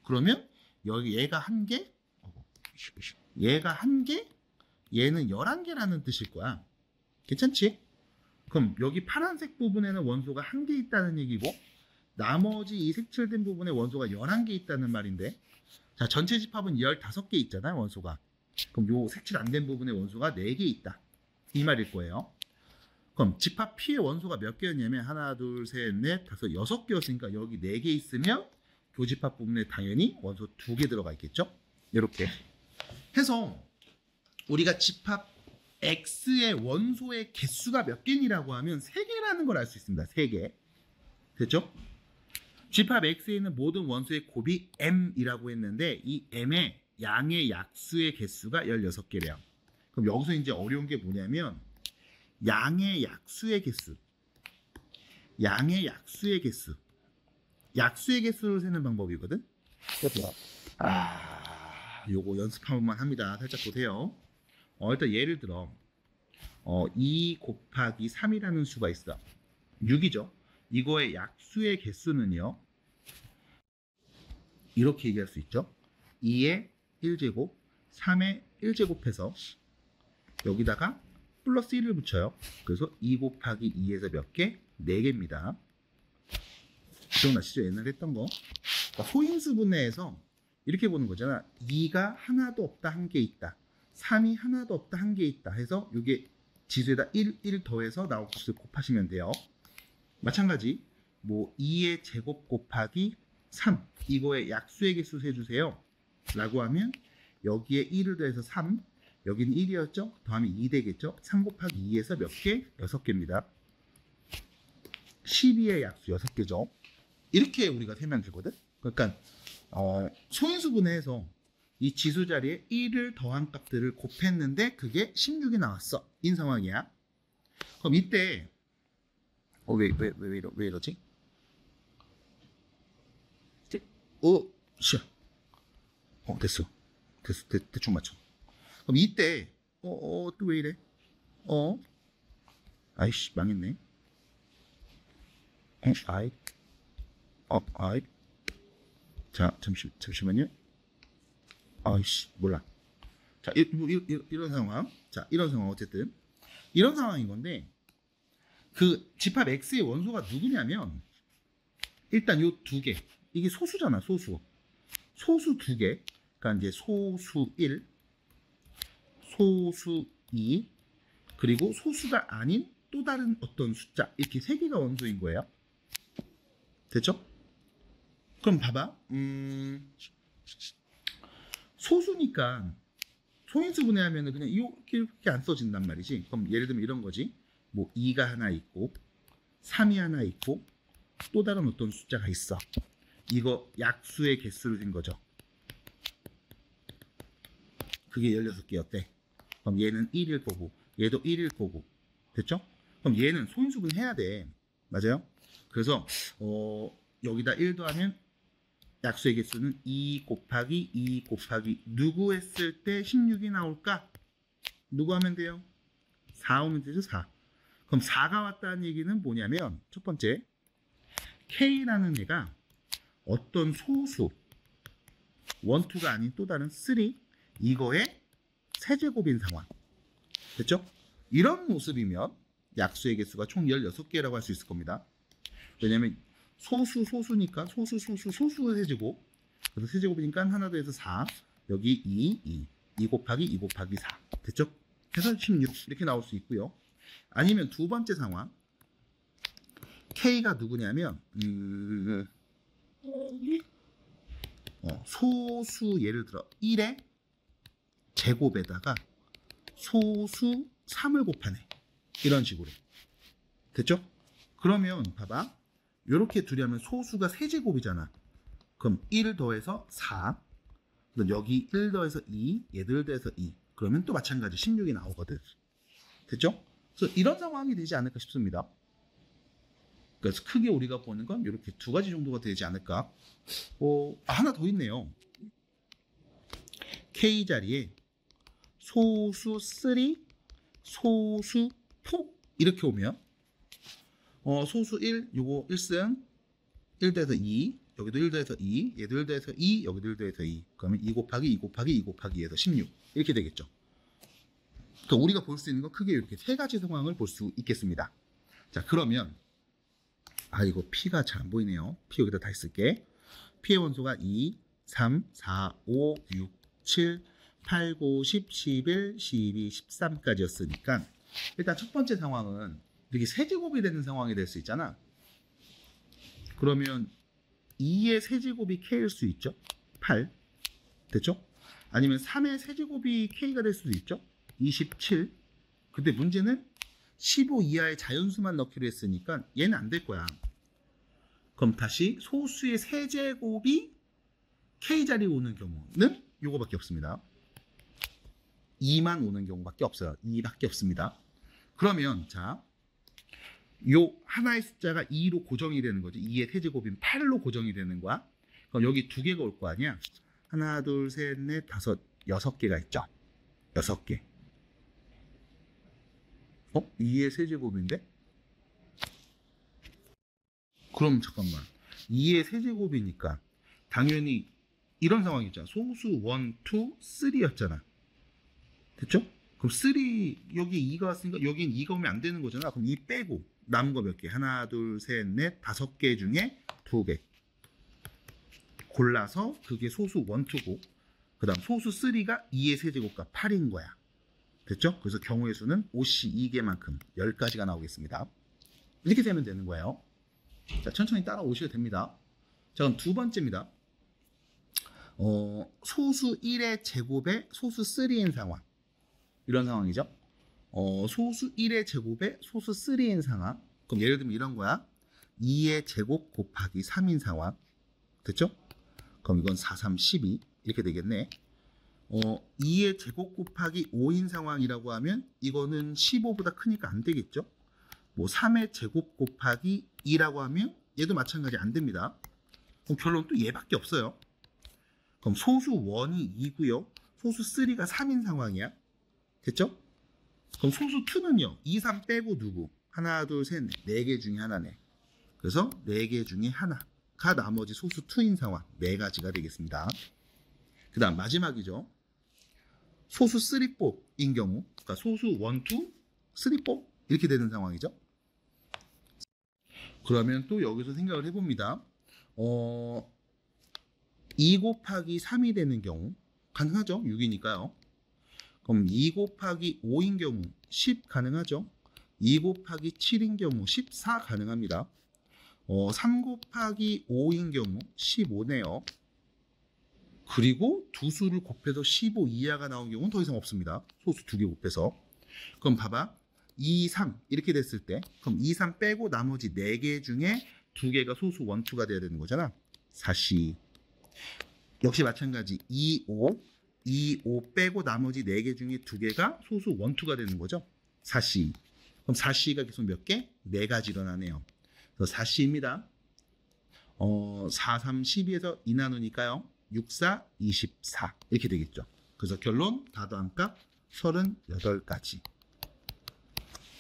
그러면 여기 얘가 1개, 얘가 1개, 얘는 11개라는 뜻일 거야. 괜찮지? 그럼 여기 파란색 부분에는 원소가 1개 있다는 얘기고 나머지 이 색칠된 부분에 원소가 11개 있다는 말인데 자, 전체 집합은 15개 있잖아요. 원소가. 그럼 요 색칠 안 된 부분에 원소가 4개 있다. 이 말일 거예요. 그럼 집합 P의 원소가 몇 개였냐면 하나, 둘, 셋, 넷, 다섯, 6개였으니까 여기 4개 있으면 교집합 부분에 당연히 원소 2개 들어가 있겠죠? 이렇게 해서 우리가 집합 X의 원소의 개수가 몇 개니라고 하면 3개라는 걸 알 수 있습니다. 3개. 됐죠? 집합 X에 있는 모든 원소의 곱이 M이라고 했는데 이 M의 양의 약수의 개수가 16개래요. 그럼 여기서 이제 어려운 게 뭐냐면 양의 약수의 개수. 양의 약수의 개수를 세는 방법이거든. 요거 연습 한 번만 합니다. 살짝 보세요. 일단 예를 들어 2 곱하기 3이라는 수가 있어. 6이죠. 이거의 약수의 개수는요. 이렇게 얘기할 수 있죠. 2의 1제곱, 3의 1제곱해서 여기다가 플러스 1을 붙여요. 그래서 2 곱하기 2에서 몇 개? 4개입니다. 기억나시죠? 옛날에 했던 거. 그러니까 소인수 분해에서 이렇게 보는 거잖아. 2가 하나도 없다, 1개 있다. 3이 하나도 없다, 1개 있다 해서 이게 지수에다 1 더해서 나올 수 곱하시면 돼요. 마찬가지 뭐 2의 제곱 곱하기 3 이거의 약수의 개수 세주세요 라고 하면 여기에 1을 더해서 3 여기는 1이었죠? 더하면 2 되겠죠? 3 곱하기 2에서 몇 개? 6개입니다. 12의 약수 6개죠. 이렇게 우리가 세면 되거든. 그러니까 소인수분해해서 이 지수 자리에 1을 더한 값들을 곱했는데 그게 16이 나왔어. 인 상황이야. 그럼 이때 왜 이러지? 시야. 됐어. 대충 맞춰. 그럼 이때 또 왜 이래? 아이씨 망했네. 아이. 자 잠시만요. 아이씨 몰라. 자 이런 상황. 자 이런 상황 어쨌든 이런 상황인 건데 그 집합 X의 원소가 누구냐면 일단 요 두 개. 이게 소수잖아 소수. 소수 두 개. 그러니까 이제 소수 1, 소수 2, 그리고 소수가 아닌 또 다른 어떤 숫자 이렇게 세 개가 원소인 거예요. 됐죠? 그럼 봐봐. 소수니까 소인수 분해하면 그냥 이렇게 안 써진단 말이지. 그럼 예를 들면 이런 거지. 뭐 2가 하나 있고 3이 하나 있고 또 다른 어떤 숫자가 있어. 이거 약수의 개수로 된 거죠. 그게 16개였대. 그럼 얘는 1일 거고 얘도 1일 거고. 됐죠? 그럼 얘는 소인수분 해야 돼. 맞아요? 그래서 여기다 1 더하면 약수의 개수는 2 곱하기 2 곱하기 누구 했을 때 16이 나올까? 누구 하면 돼요? 4 오면 되죠. 4. 그럼 4가 왔다는 얘기는 뭐냐면 첫 번째 K라는 애가 어떤 소수 1, 2가 아닌 또 다른 3 이거의 세제곱인 상황. 됐죠? 이런 모습이면 약수의 개수가 총 16개라고 할 수 있을 겁니다. 왜냐면 소수니까 소수의 세제곱. 그래서 세제곱이니까 하나 더해서 4. 여기 2 곱하기 2 곱하기 4. 됐죠? 해서 16 이렇게 나올 수 있고요. 아니면 두 번째 상황. K가 누구냐면 소수 예를 들어 1의 제곱에다가 소수 3을 곱하네. 이런 식으로. 됐죠? 그러면 봐봐. 이렇게 둘이 하면 소수가 세제곱이잖아. 그럼 1 더해서 4. 그럼 여기 1 더해서 2. 얘들 더해서 2. 그러면 또 마찬가지 16이 나오거든. 됐죠? 그래서 이런 상황이 되지 않을까 싶습니다. 그래서 크게 우리가 보는 건 이렇게 두 가지 정도가 되지 않을까. 하나 더 있네요. K 자리에 소수 3, 소수 4 이렇게 오면 소수 1, 요거 1승 1 더해서 2, 여기도 1 더해서 2, 얘도 1 더해서 2, 여기도 1 더해서 2. 그러면 2 곱하기 2 곱하기 2 곱하기 2에서 16 이렇게 되겠죠. 그러니까 우리가 볼 수 있는 건 크게 이렇게 세 가지 상황을 볼 수 있겠습니다. 자 그러면 이거 P가 잘 안 보이네요. P 여기다 다 쓸게. P의 원소가 2, 3, 4, 5, 6, 7, 8, 9, 10, 11, 12, 13까지였으니까 일단 첫 번째 상황은 이렇게 세제곱이 되는 상황이 될 수 있잖아. 그러면 2의 세제곱이 K일 수 있죠. 8. 됐죠? 아니면 3의 세제곱이 K가 될 수도 있죠. 27. 근데 문제는 15 이하의 자연수만 넣기로 했으니까 얘는 안 될 거야. 그럼 다시 소수의 세제곱이 K자리에 오는 경우는 요거밖에 없습니다. 2만 오는 경우밖에 없어요. 2밖에 없습니다. 그러면 자, 요 하나의 숫자가 2로 고정이 되는 거지. 2의 세제곱인 8로 고정이 되는 거야. 그럼 여기 두 개가 올 거 아니야. 하나, 둘, 셋, 넷, 다섯, 6개가 있죠. 6개. 2의 세제곱인데? 그럼 잠깐만. 2의 세제곱이니까 당연히 이런 상황이 있잖아. 소수 1, 2, 3였잖아. 됐죠? 그럼 3 여기 2가 왔으니까 여긴 2가 오면 안 되는 거잖아. 그럼 2 빼고 남은 거 몇 개? 하나, 둘, 셋, 넷, 5개 중에 2개 골라서 그게 소수 1, 2고 그 다음 소수 3가 2의 세제곱과 8인 거야. 됐죠? 그래서 경우의 수는 OC 2개만큼 10가지가 나오겠습니다. 이렇게 되면 되는 거예요. 자, 천천히 따라오셔도 됩니다. 자, 그럼 두 번째입니다. 소수 1의 제곱에 소수 3인 상황. 이런 상황이죠. 소수 1의 제곱에 소수 3인 상황. 그럼 예를 들면 이런 거야. 2의 제곱 곱하기 3인 상황. 됐죠? 그럼 이건 4, 3, 12 이렇게 되겠네. 2의 제곱 곱하기 5인 상황이라고 하면 이거는 15보다 크니까 안 되겠죠? 뭐 3의 제곱 곱하기 2라고 하면 얘도 마찬가지 안 됩니다. 그럼 결론 또 얘밖에 없어요. 그럼 소수 1이 2고요. 소수 3가 3인 상황이야. 됐죠? 그럼 소수 2는요. 2, 3 빼고 누구? 하나, 둘, 셋, 4개 중에 하나네. 그래서 4개 중에 하나가 나머지 소수 2인 상황. 4가지가 되겠습니다. 그 다음 마지막이죠. 소수 3, 4인 경우, 그러니까 소수 1, 2, 3, 4 이렇게 되는 상황이죠. 그러면 또 여기서 생각을 해봅니다. 2 곱하기 3이 되는 경우 가능하죠. 6이니까요. 그럼 2 곱하기 5인 경우 10 가능하죠. 2 곱하기 7인 경우 14 가능합니다. 3 곱하기 5인 경우 15네요. 그리고 두 수를 곱해서 15 이하가 나온 경우는 더 이상 없습니다. 소수 2개 곱해서. 그럼 봐봐. 2, 3 이렇게 됐을 때 그럼 2, 3 빼고 나머지 4개 중에 2개가 소수 1, 2가 돼야 되는 거잖아. 4시. 역시 마찬가지 2, 5 2, 5 빼고 나머지 4개 중에 2개가 소수 1, 2가 되는 거죠. 4시. 그럼 4시가 계속 몇 개? 4가지 일어나네요. 그래서 4시입니다. 4, 3, 12에서 2 나누니까요. 6, 4, 24 이렇게 되겠죠. 그래서 결론 다도함값 38가지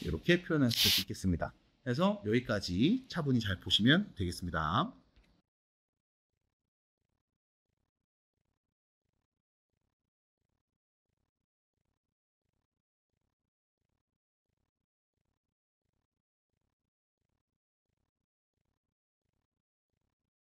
이렇게 표현할 수 있겠습니다. 그래서 여기까지 차분히 잘 보시면 되겠습니다.